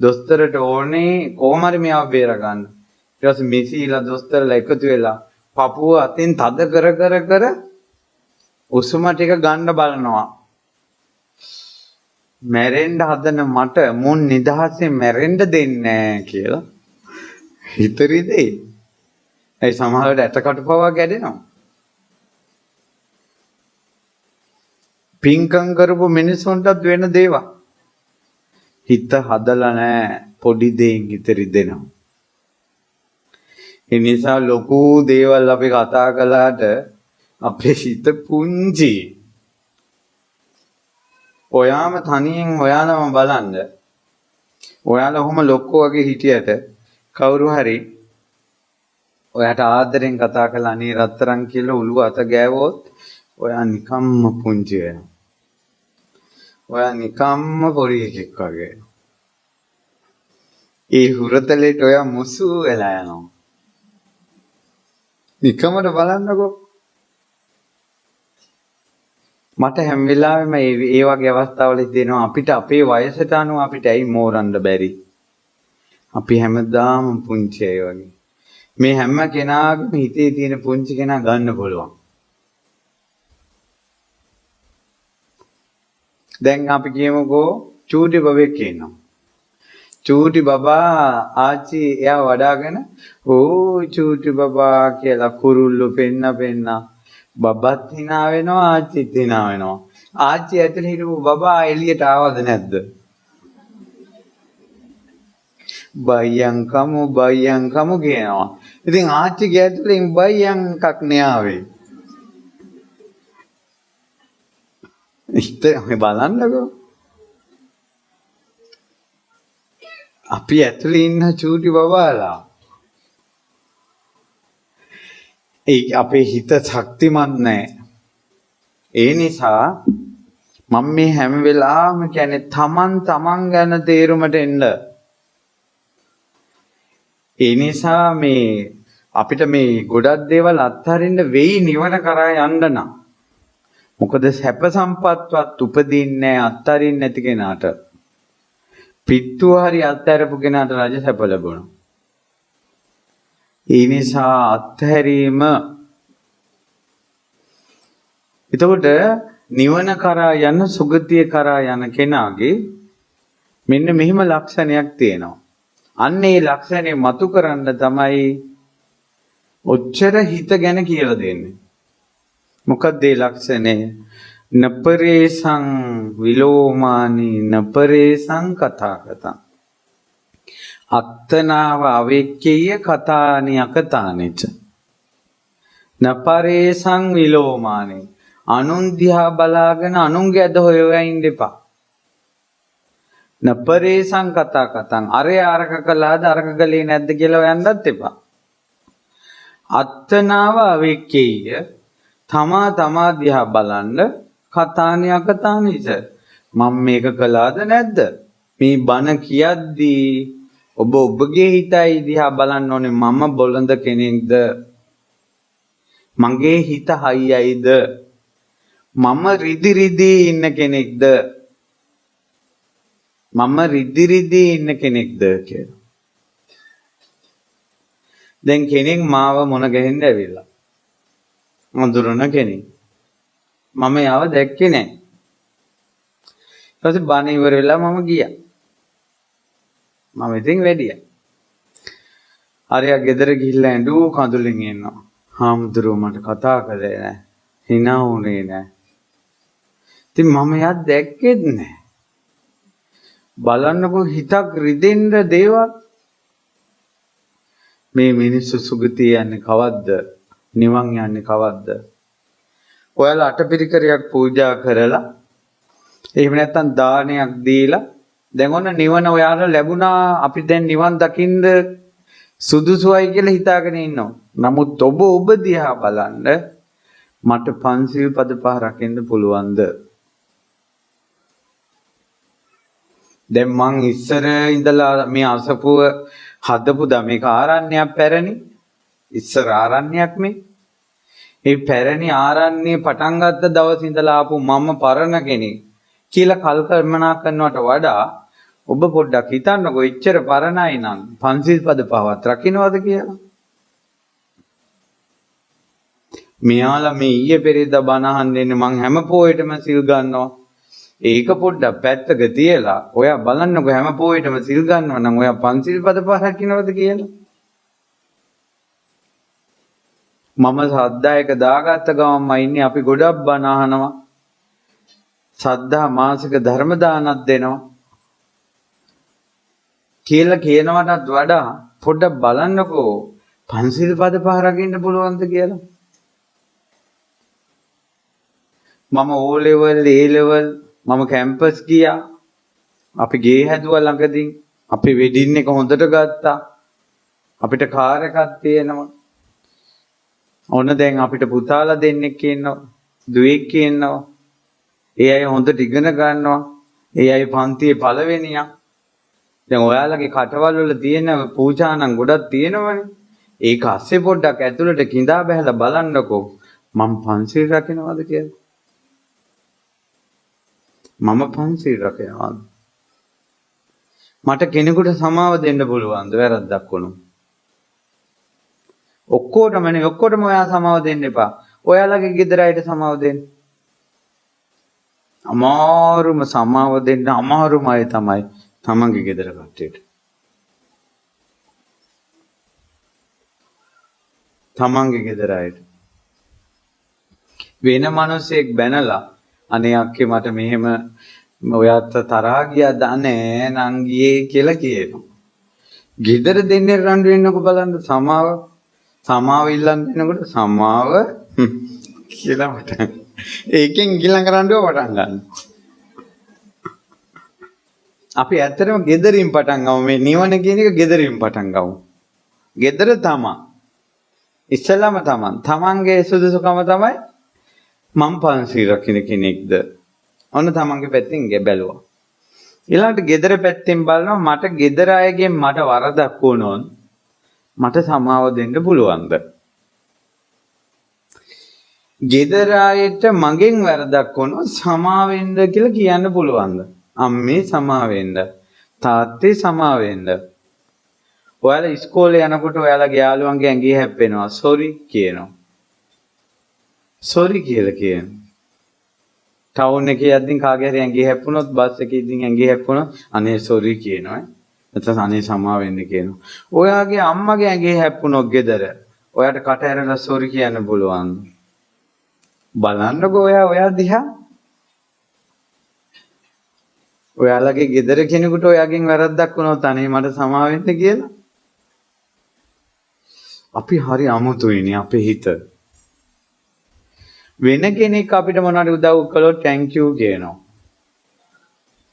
දොස්තරට ඕනේ කොහොම හරි මෙයාව බේර ගන්න. ඊට පස්සේ මිසිලා දොස්තරලා එකතු වෙලා පපුව අතින් තද කර උසුම ටික ගන්න බලනවා. මැරෙන්න හදන මට මුන් නිදහසේ මැරෙන්න දෙන්නේ නැහැ කියලා හිත රිදෙයි. ඒ සමහරවිට ඇටකටු පවා ගැඩෙනවා. පින්කම් කරපු මිනිස්සුන්ටත් වෙන දේවල්. හිත හදලා නැහැ පොඩි දෙයින් හිත රිදෙනවා. ඒ නිසා ලොකු දේවල් අපි කතා කළාට අපේ හිත පුංචි. ඔයාම තනියෙන් ඔයාලම බලන්න. ඔයාලා ඔහොම ලොක්කෝ වගේ හිටියට කවුරු හරි ඔයාට ආදරෙන් කතා කරලා අනේ රත්තරන් කියලා උළුව අත ගෑවොත් ඔයා නිකම්ම පුංචි වෙනවා. ඔයා නිකම්ම පොඩි එකෙක් වගේ. ඒ හුරතලෙට ඔයා මුසු වෙලා යනවා. නිකමට බලන්නකෝ. මට හැම වෙලාවෙම ඒ වගේ අවස්ථාවලදී දෙනවා අපිට අපේ වයසට අනුව අපිට ඇයි මෝරන්න බැරි? අපි හැමදාම පුංචි අය වගේ. මේ හැම කෙනාගේම හිතේ තියෙන පුංචි කෙනා ගන්න පුළුවන්. දැන් අපි කියමුකෝ චූටි බබෙක් ඉන්නවා. චූටි බබා ආච්චි එයා වඩාගෙන ඕ චූටි බබා කියලා කුරුල්ලු පෙන්න බබත් hina වෙනවා ආච්චිත් hina වෙනවා. ආච්චි ඇතුලේ හිටපු බබා එළියට ආවද නැද්ද? බයියන් කමු කියනවා. ඉතින් ආච්චිගේ ඇතුලෙන් බයියන් එකක් න්යාවේ. ඉතින් බලන්නකෝ. අපි ඇතුලේ ඉන්න චූටි බබාලා. ඒ අපේ හිත ශක්තිමත් නැහැ. ඒ නිසා මම මේ හැම වෙලාවෙම කියන්නේ තමන් ගැන තේරුමට එන්න. ඒ නිසා මේ අපිට මේ ගොඩක් දේවල් අත්හරින්න වෙයි නිවන කරා යන්න නම්. මොකද සැප සම්පත්වත් උපදින්නේ අත්හරින්න නැති කෙනාට. පිට්ටුව හරි අත්හැරපු කෙනාට රජ සැප ලැබුණා. ඒ නිසා අත්හැරීම එතකොට නිවන කරා යන සුගතිය කරා යන කෙනාගේ මෙන්න මෙහිම ලක්ෂණයක් තියෙනවා. අන්න ඒ ලක්ෂණය මතු කරන්න තමයි ඔච්චර හිත ගැන කියලා දෙන්නේ. මොකක්ද ඒ ලක්ෂණය? නපරේසං විලෝමානි නපරේසං කතාකතං අත්තනාව අවෙක්කේය කතානි අකතානිච නපරේසං විලෝමානි අනුන් දිහා බලාගෙන අනුන්ගේ ඇද හොයලා ඉන්න එපා. නපරේසං කතාකතං අරය අරක කළාද අරක කළේ නැද්ද කියලා හොයන්නත් එපා. අත්තනාව අවෙක්කේය තමා දිහා බලන්න කතානි අකතානිච මම මේක කළාද නැද්ද? මේ බණ කියද්දී ඔබගේ හිතයි දිහා බලන්න ඕනේ මම බොළඳ කෙනෙක්ද? මගේ හිත හයියයිද? මම රිදි ඉන්න කෙනෙක්ද? මම රිදි ඉන්න කෙනෙක්ද කියලා. දැන් කෙනෙක් මාව මොන ගහෙන්ද ඇවිල්ලා. අඳුරන කෙනෙක්. මම යාව දැක්කේ නැහැ. ඊට පස්සේ බණ ඉවර වෙලා මම ගියා. මම ඉතින් වැඩියා. අරයා ගෙදර ගිහිල්ලා ඇඬු කඳුලින් එනවා. හාමුදුරුවෝ මට කතා කළේ නැහැ. hina වුණේ නැහැ. ඉතින් මම යා දැක්කෙත් නැහැ. බලන්නකෝ හිතක් රිදෙන්න දේවල්. මේ මිනිස්සු සුගතිය යන්නේ කවද්ද? නිවන් යන්නේ කවද්ද? ඔයාලා අටපිරිකරයක් පූජා කරලා එහෙම නැත්නම් දානයක් දීලා දැන් ඔන්න නිවන ඔයාලා ලැබුණා අපි දැන් නිවන් දකින්න සුදුසුයි කියලා හිතාගෙන ඉන්නවා. නමුත් ඔබ දිහා බලන්න මට පන්සිල් පද පහ රකින්න පුළුවන්ද? දැන් මං ඉස්සර ඉඳලා මේ අසපුව හදපු දා මේක ආරණ්‍යයක් පැරණි. ඉස්සර ආරණ්‍යයක් මේ. මේ පැරණි ආරණ්‍ය පටන් ගත්ත දවසේ ඉඳලා ආපු මම පරණ කෙනෙක් කියලා කල්පනා කරනවට වඩා ඔබ පොඩ්ඩක් හිතන්නකෝ එච්චර පරණයි නම් පන්සිල් පද පහවත් රකින්නවද කියලා. මෙයාලා මේ ඊයේ පෙරේදා බණ අහන්නේ මං හැම පොයෙටම සිල් ගන්නවා. ඒක පොඩ්ඩක් පැත්තක තියලා ඔයා බලන්නකෝ හැම පොයෙටම සිල් ගන්නවා නම් ඔයා පන්සිල් පද පහ රකින්නවද කියලා. මම සද්දායක දාගත්ත ගමන්ම ඉන්නේ අපි ගොඩක් බණ අහනවා. සද්ධා මාසික ධර්ම දානක් දෙනවා. කියලා කියනවටත් වඩා පොඩ්ඩක් බලන්නකෝ පන්සිල් පද පහ රකින්න පුළුවන්ද කියලා. මම O level A level මම කැම්පස් ගියා. අපි ගේ හැදුවා ළඟදී. අපි වෙඩින් එක හොඳට ගත්තා. අපිට කාර් එකක් තියෙනවා. ඕන දැන් අපිට පුතාලා දෙන්නෙක් ඉන්නවා. දුවෙක් ඉන්නවා. ඒ අය හොඳට ඉගෙන ගන්නවා. ඒ අය පන්තියේ පළවෙනියා. දැන් ඔයාලගේ කටවල් වල තියෙන පූජා නම් ගොඩක් තියෙනවනේ. ඒක අස්සේ පොඩ්ඩක් ඇතුළට කිඳා බහැලා බලන්නකෝ. මම පන්සිල් රකින්නවද කියලා. මම පන්සිල් රකින්නවද? මට කෙනෙකුට සමාව දෙන්න පුළුවන්ද වැරද්දක් වුණොත්? ඔක්කොටම ඔයා සමාව දෙන්න එපා. ඔයාලගේ ගෙදර අයට සමාව දෙන්න. අමාරුම සමාව දෙන්න අමාරුම අය තමයි තමන්ගේ ගෙදර කට්ටියට. තමන්ගේ ගෙදර අයට. වෙන මිනිහෙක් බැනලා අනේ අක්කේ මට මෙහෙම ඔයාත් තරහා ගියාද අනේ නංගියේ කියලා කියනවා. ගෙදර දෙන්නේ රණ්ඩු වෙන්නකො බලන්න සමාව ඉල්ලන්න දෙනකොට සමාව කියලා මට ඒකෙන් ඊළඟ රණ්ඩුව පටන් ගන්නවා. අපි ඇත්තටම ගෙදරින් පටන් ගමු. මේ නිවන කියන එක ගෙදරින් පටන් ගමු. ගෙදර තමා ඉස්සලම තමන්ගේ සුදුසුකම තමයි මම පන්සිල් රකින්න කෙනෙක්ද. ඔන්න තමන්ගේ පැත්තෙන් බැලුවා. ඊළඟට ගෙදර පැත්තෙන් බලනවා මට ගෙදර අයගෙන් මට වරදක් වුණොත් මට සමාව දෙන්න පුළුවන්ද? ගෙදර අයට මගෙන් වැරදක් වුණොත් සමාව වෙන්න කියලා කියන්න පුළුවන්ද? අම්මේ සමාව වෙන්න. තාත්තේ සමාව වෙන්න. ඔයාලා ඉස්කෝලේ යනකොට ඔයාලගේ යාළුවන්ගේ ඇඟේ හැප්පෙනවා. සෝරි කියනවා. සෝරි කියලා කියනවා. ටවුන් එකේ යද්දී කාගේ හරි ඇඟේ හැප්පුණොත් බස් එකේ ඉඳන් ඇඟේ හැප්පුණොත් අනේ සෝරි කියනවා. නැත්නම් අනේ සමාව වෙන්න කියනවා. ඔයාගේ අම්මගේ ඇඟේ හැප්පුණොත් ගෙදර ඔයාට කට ඇරලා සෝරි කියන්න පුළුවන්. බලන්නකෝ ඔයා දිහා. ඔයාලගේ ගෙදර කෙනෙකුට ඔයාගෙන් වැරද්දක් වුණොත් අනේ මට සමාව වෙන්න කියලා. අපි හරි අමුතුයිනේ අපේ හිත. වෙන කෙනෙක් අපිට මොනවාරි උදව් කළොත් thank you කියනවා.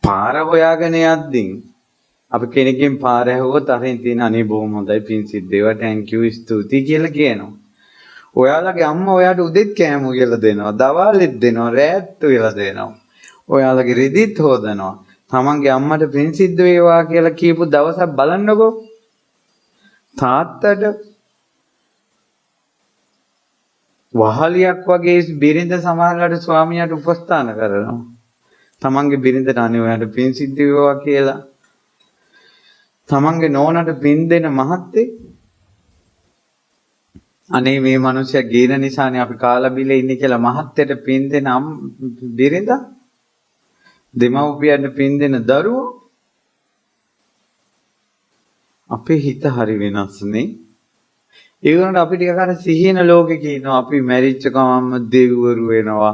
පාර හොයාගෙන යද්දී අපි කෙනෙක්ගෙන් පාර ඇහුවොත් අරින් තියෙන අනේ බොහොම හොඳයි පින් සිද්ධ වේවා thank you ස්තුතියි කියලා කියනවා. ඔයාලගේ අම්මා ඔයාට උදෙත් කෑම කියලා දෙනවා, දවාලෙත් දෙනවා, රෑත් කියලා දෙනවා. ඔයාලගේ රෙදිත් හොදනවා. තමන්ගේ අම්මට පින් සිද්ධ වේවා කියලා කියපු දවසක් බලන්නකෝ. තාත්තට වහලියක් වගේ බිරිඳ සමහරවිට ස්වාමියාට උපස්ථාන කරනවා. තමන්ගේ බිරිඳට අනේ ඔයාට පින් සිද්ධ වේවා කියලා. තමන්ගේ නෝනට පින් දෙන මහත්තයෙක් අනේ මේ මිනිස්සයා ගේන නිසානේ අපි කාලා බිලේ ඉන්නේ කියලා මහත්තයට පින් දෙන බිරිඳ දෙමව්පියන්ට පින් දෙන දරුවෝ අපේ හිත හරි වෙනස්නේ. ඒ වුණාට අපි ටිකක් අර සිහින ලෝකෙක ඉන්නවා. අපි මැරිච්ච ගමන්ම දෙවිවරු වෙනවා.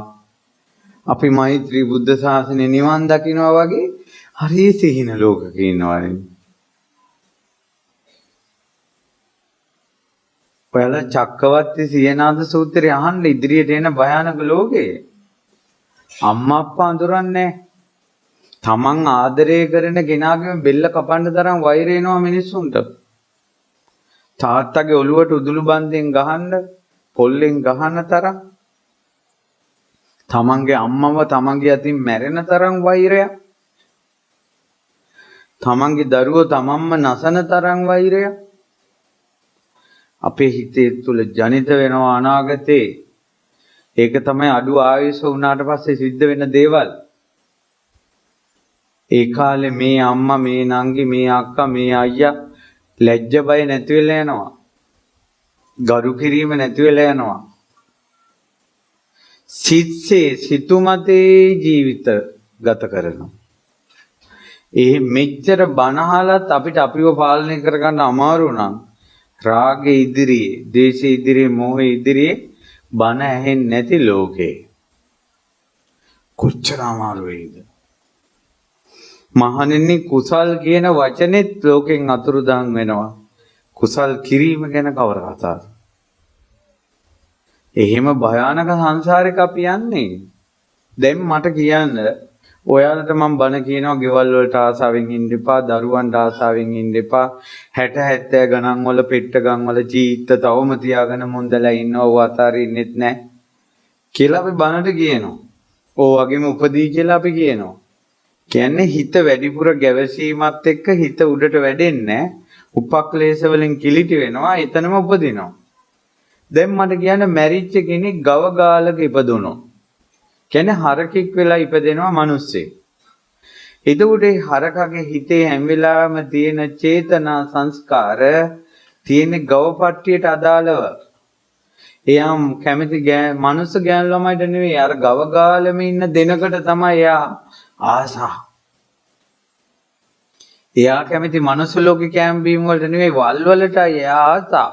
අපි මෛත්‍රී බුද්ධ ශාසනය නිවන් දකින්නවා වගේ හරි සිහින ලෝකෙක ඉන්නවා. ඔයාලා චක්කවර්ති සියනාද සූත්‍රය අහන්න ඉදිරියට එන භයානක ලෝකේ. අම්මා අප්පා අඳුරන්නේ තමන් ආදරය කරන කෙනාගේම බෙල්ල කපන්න තරම් වෛර එනවා මිනිස්සුන්ට. තාත්තගේ ඔළුවට උදුළු බන්දෙන් ගහන්න, පොල්ලෙන් ගහන තරම්. තමන්ගේ අම්මව තමන්ගේ අතින් මැරෙන තරම් වෛරයක්. තමන්ගේ දරුවෝ තමන්ම නසන තරම් වෛරයක්. අපේ හිතේ තුල ජනිත වෙනවා අනාගතේ. ඒක තමයි අඩු ආයුෂ වුණාට පස්සේ සිද්ධ වෙන දේවල්. ඒ කාලේ මේ අම්මා, මේ නංගි, මේ අක්කා, මේ අයියා ලැජ්ජ බය නැති වෙලා යනවා. ගරු කිරීම නැති වෙලා යනවා. සිත්සේ සිතුමතේ ජීවිත ගත කරනවා. ඒ මෙච්චර බනහලත් අපිට අපිව පාලනය කරගන්න අමාරු නම් රාගයේ ඉදිරියේ, ද්වේෂයේ ඉදිරියේ, මෝහයේ ඉදිරියේ බන ඇහෙන්නේ නැති ලෝකේ කොච්චර අමාරු වෙයිද? මහණෙනි කුසල් කියන වචනේත් ලෝකෙන් අතුරුදහන් වෙනවා. කුසල් කිරීම ගැන කවර කතාවද? එහෙම භයානක සංසාරයක අපි යන්නේ. දැන් මට කියන්න ඔයාලට මම බණ කියනවා ගෙවල් වලට ආසාවෙන් ඉන්න එපා, දරුවන්ට ආසාවෙන් ඉන්න එපා, 60 70 ගණන් වල පෙට්ටගම් වල ජීවිත තවම තියාගෙන මුන්දලා ඉන්නවා, ඔය අතාරින්නෙත් නැහැ කියලා අපි බණට කියනවා. ඕ වගේම උපදී කියලා අපි කියනවා. කියන්නේ හිත වැඩිපුර ගැවසීමත් එක්ක හිත උඩට වැඩෙන්නේ උපක්ලේශ වලින් කිලිටි වෙනවා, එතනම උපදිනවා. දැන් මට කියන්න මැරිච්ච කෙනෙක් ගව ගාලක ඉපදුණා. කියන්නේ හරකෙක් වෙලා ඉපදෙනවා මිනිස්සෙක්. එතකොට හරකගේ හිතේ හැම වෙලාවෙම තියෙන චේතනා සංස්කාර තියෙන ගව පට්ටියට අදාළව. එයා කැමති මනුස්ස ගෑන් ළමයිට නෙවෙයි, අර ගව ගාලෙම ඉන්න දෙනකට තමයි එයා ආසා. එයා කැමති මනුස්ස ලෝකේ කැම්බීම් වලට නෙවෙයි, වල් වලටයි එයා ආසා.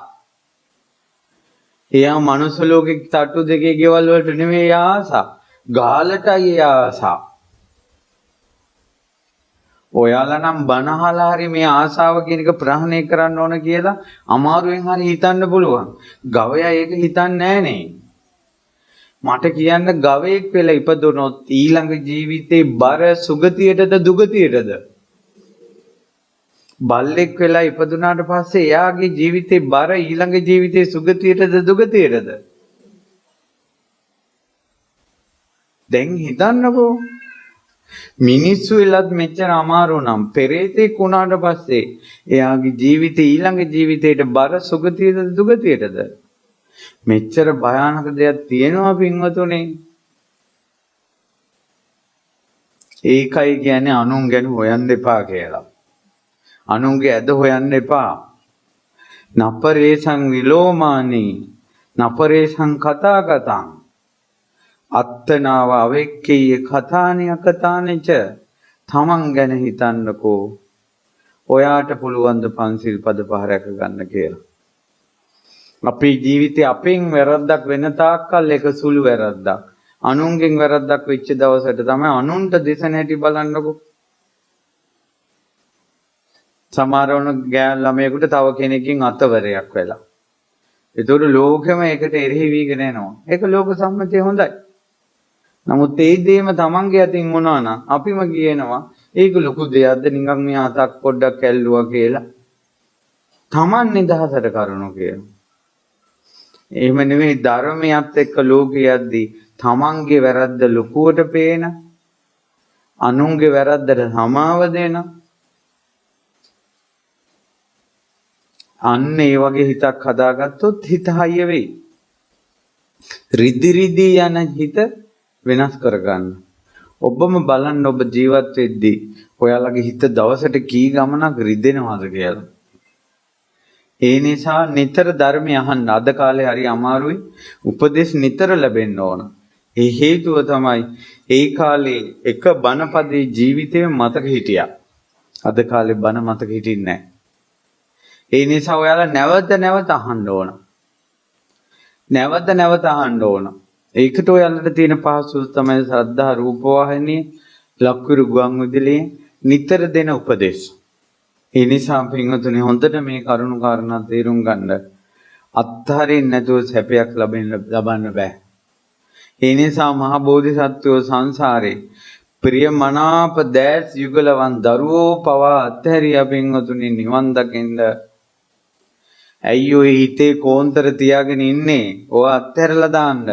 එයා මනුස්ස ලෝකේ තට්ටු දෙකේ ගෙවල් වලට නෙවෙයි එයා ආසා. ගාලටයි එයා ආසා. ඔයාලා නම් බනහලා හරි මේ ආසාව කියන එක ප්‍රහාණය කරන්න ඕන කියලා අමාරුවෙන් හරි හිතන්න පුළුවන්. ගවයා ඒක හිතන්නේ නැහනේ. මට කියන්න ගවයෙක් වෙලා ඉපදුනොත් ඊළඟ ජීවිතේ බර සුගතියටද දුගතියටද? බල්ලෙක් වෙලා ඉපදුනාට පස්සේ එයාගේ ජීවිතේ බර ඊළඟ ජීවිතේ සුගතියටද දුගතියටද? දැන් හිතන්නකෝ. මිනිස්සු වෙලත් මෙච්චර අමාරු නම් පෙරේතෙක් වුණාට පස්සේ එයාගේ ජීවිතේ ඊළඟ ජීවිතේට බර සුගතියටද දුගතියටද? මෙච්චර භයානක දෙයක් තියෙනවා පින්වතුනි. ඒකයි කියන්නේ අනුන් ගැන හොයන්න එපා කියලා. අනුන්ගේ ඇද හොයන්න එපා. නපරේසං විලෝමානි නපරේසං කතා කතං අත්තනාව අවෙක්කේය කතානිය කතානෙච. තමන් ගැන හිතන්නකෝ. ඔයාට පුළුවන් ද පන්සිල් පද 5 රැක ගන්න කියලා. අපේ ජීවිතේ අපෙන් වැරද්දක් වෙන තාක්කල් ඒක සුළු වැරද්දක්. අනුන්ගෙන් වැරද්දක් වෙච්ච දවසට තමයි අනුන්ට දෙසන හැටි බලන්නකෝ. සමහරවන ගෑන් ළමයෙකුට තව කෙනෙක්ගෙන් අතවරයක් වෙලා. ඒතකොට ලෝකෙම ඒකට එරෙහි වීගෙන යනවා. ඒක ලෝක සම්මතය හොඳයි. නමුත් ඒ දේම තමන්ගේ අතින් වුණා නම් අපිම කියනවා ඒක ලොකු දෙයක්ද නිකන් මේ අතක් පොඩ්ඩක් ඇල්ලුවා කියලා. තමන් නිදහසට කරුණු කියනවා. එහෙම නෙවෙයි ධර්මයත් එක්ක ලෝකයේදී තමන්ගේ වැරද්ද ලොකුවට පේන, අනුන්ගේ වැරද්දට සමාව දෙන, අන්න ඒ වගේ හිතක් හදාගත්තොත් හිත හයිය වෙයි. රිදි රිදි යන හිත වෙනස් කරගන්න. ඔබම බලන්න ඔබ ජීවත් වෙද්දී ඔයාලගේ හිත දවසට කී ගමනක් රිදෙනවද කියලා. ඒ නිසා නිතර ධර්මය අහන්න. අද කාලේ හරි අමාරුයි. උපදේශ නිතර ලැබෙන්න ඕන. ඒ හේතුව තමයි ඒ කාලේ එක බණපදේ ජීවිතේ මතක හිටියා. අද කාලේ බණ මතක හිටින්නේ නැහැ. ඒ නිසා ඔයාලා නැවත නැවත අහන්න ඕන. නැවත නැවත අහන්න ඕන. ඒකට ඔයාලට තියෙන පහසුව තමයි ශ්‍රද්ධා රූපවාහිනිය, ලක්විරු ගුවන් විදුලියේ නිතර දෙන උපදේශ. ඒ නිසා පින්වතුනි හොඳට මේ කරුණු කාරණා තේරුම් ගන්න. අත්හරින්න නැතුව සැපයක් ලබන්න බෑ. ඒ නිසා මහ බෝධිසත්වෝ සංසාරේ ප්‍රියමනාප දැස් යුගලවන් දරුවෝ පවා අත්හැරියා පින්වතුනි නිවන් දකින්න. ඇයි ඔය හිතේ කෝන්තර තියාගෙන ඉන්නේ? ඔය අත්හැරලා දාන්න.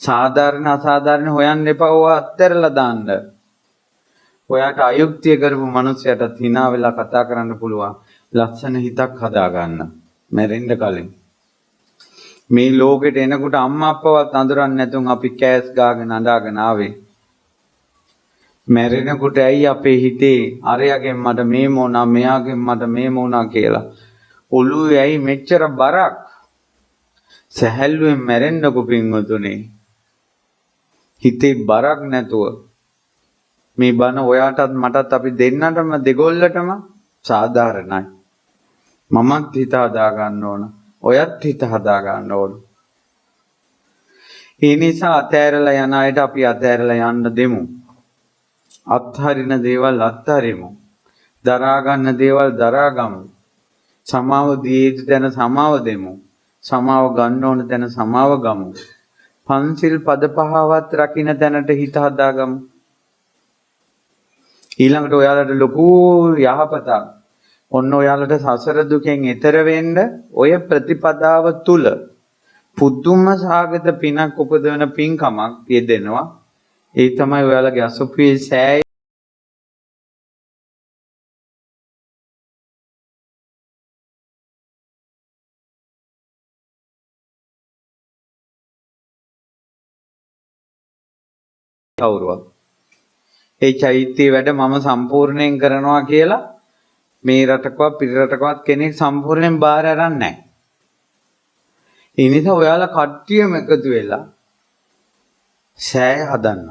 සාධාරණ අසාධාරණ හොයන්න එපා. ඔය අත්හැරලා දාන්න. ඔයාට අයුක්තිය කරපු මිනිස්සයාට hina වෙලා කතා කරන්න පුළුවන්. ලස්සන හිතක් හදාගන්න. මැරෙන්න කලින්. මේ ලෝකෙට එනකොට අම්මා අප්පවත් අඳුරන්නේ නැතුන් අපි කෑස් ගාගෙන අඬාගෙන ආවේ. මැරෙනකොට ඇයි අපේ හිතේ අරයාගෙන් මට මේ මොනා, මෙයාගෙන් මට මේ මොනා කියලා. ඔළුවේ ඇයි මෙච්චර බරක්? සැහැල්ලුවෙන් මැරෙන්නකො පින්වතුනේ. හිතේ බරක් නැතුව මේ බණ ඔයාටත් මටත් අපි දෙන්නටම දෙගොල්ලටම සාධාරණයි. මමත් හිත හදා ගන්න ඕන. ඔයත් හිත හදා ගන්න ඕන. ඒ නිසා අතෑරලා යන අයට අපි අතෑරලා යන්න දෙමු. අත්හරින දේවල් අත්හරිමු. දරා ගන්න දේවල් දරා ගමු. සමාව දී යුතු තැන සමාව දෙමු. සමාව ගන්න ඕන තැන සමාව ගමු. පන්සිල් පද පහවත් රකින්න තැනට හිත හදාගමු. ඊළඟට ඔයාලට ලොකු යහපතක්. ඔන්න ඔයාලට සසර දුකෙන් එතර වෙන්න ඔය ප්‍රතිපදාව තුල පුදුම සාගත පිනක් උපදවන පින්කමක් යෙදෙනවා. ඒ තමයි ඔයාලගේ අසුපුවේ සෑය කවුරුවක්. ඒ චෛත්‍ය වැඩ මම සම්පූර්ණයෙන් කරනවා කියලා මේ රටකවත් පිට රටකවත් කෙනෙක් සම්පූර්ණයෙන් බාර අරන් නැහැ. ඒ නිසා ඔයාලා කට්ටියම එකතු වෙලා සෑය හදන්න.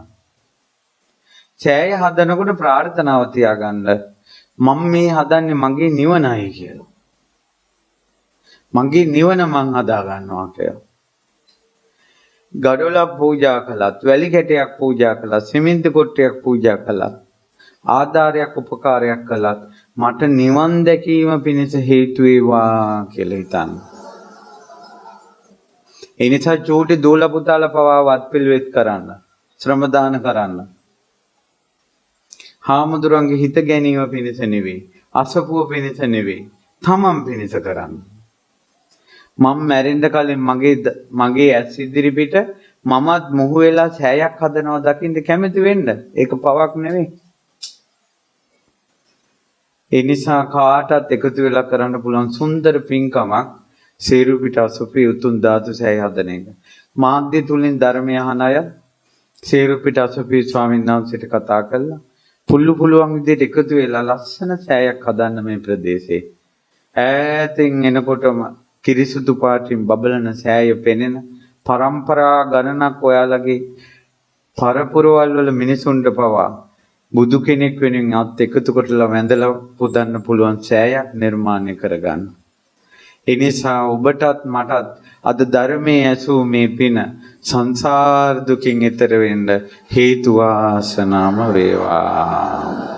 සෑය හදනකොට ප්‍රාර්ථනාව තියාගන්න මම මේ හදන්නේ මගේ නිවනයි කියලා. මගේ නිවන මං හදා ගන්නවා කියලා. ගඩොලක් පූජා කළත්, වැලි කැටයක් පූජා කළත්, සිමෙන්ති කොටයක් පූජා කළත්, ආධාරයක් උපකාරයක් කළත් මට නිවන් දැකීම පිණිස හේතු වේවා කියලා හිතන්න. ඒ නිසා චූටි දූල පුතාලා පවා වත් පිළිවෙත් කරන්න, ශ්‍රම දාන කරන්න. හාමුදුරන්ගේ හිත ගැනීම පිණිස නෙවෙයි, අසපුව පිණිස නෙවෙයි, තමන් පිණිස කරන්න. මම මැරෙන්න කලින් මගේ ඇස් ඉදිරි පිට මමත් මොහු වෙලා සෑයක් හදනවා දකින්න කැමති වෙන්න. ඒක පවක් නෙවෙයි. ඒ නිසා කාටත් එකතු වෙලා කරන්න පුළුවන් සුන්දර පින්කමක් සේරු පිට අසුපේ උතුම් ධාතු සෑය හදන එක. මාධ්‍ය තුලින් ධර්මය අහන අය සේරු පිට අසුපේ ස්වාමීන් වහන්සේට කතා කළා. පුළුවන් විදිහට එකතු වෙලා ලස්සන සෑයක් හදන්න මේ ප්‍රදේශේ. ඈතින් එනකොටම කිරිසුදු පාටින් බබලන සෑය පෙනෙන පරම්පරා ගණනක් ඔයාලගේ පරපුරවල් වල මිනිසුන්ට පවා බුදු කෙනෙක් වෙනුවෙන් අත් එකතු කොටලා වැඳලා පුදන්න පුළුවන් සෑයක් නිර්මාණය කරගන්න. ඒ නිසා ඔබටත් මටත් අද ධර්මයේ ඇසූ මේ පින සංසාර දුකින් එතර වෙන්න හේතු වාසනාම වේවා.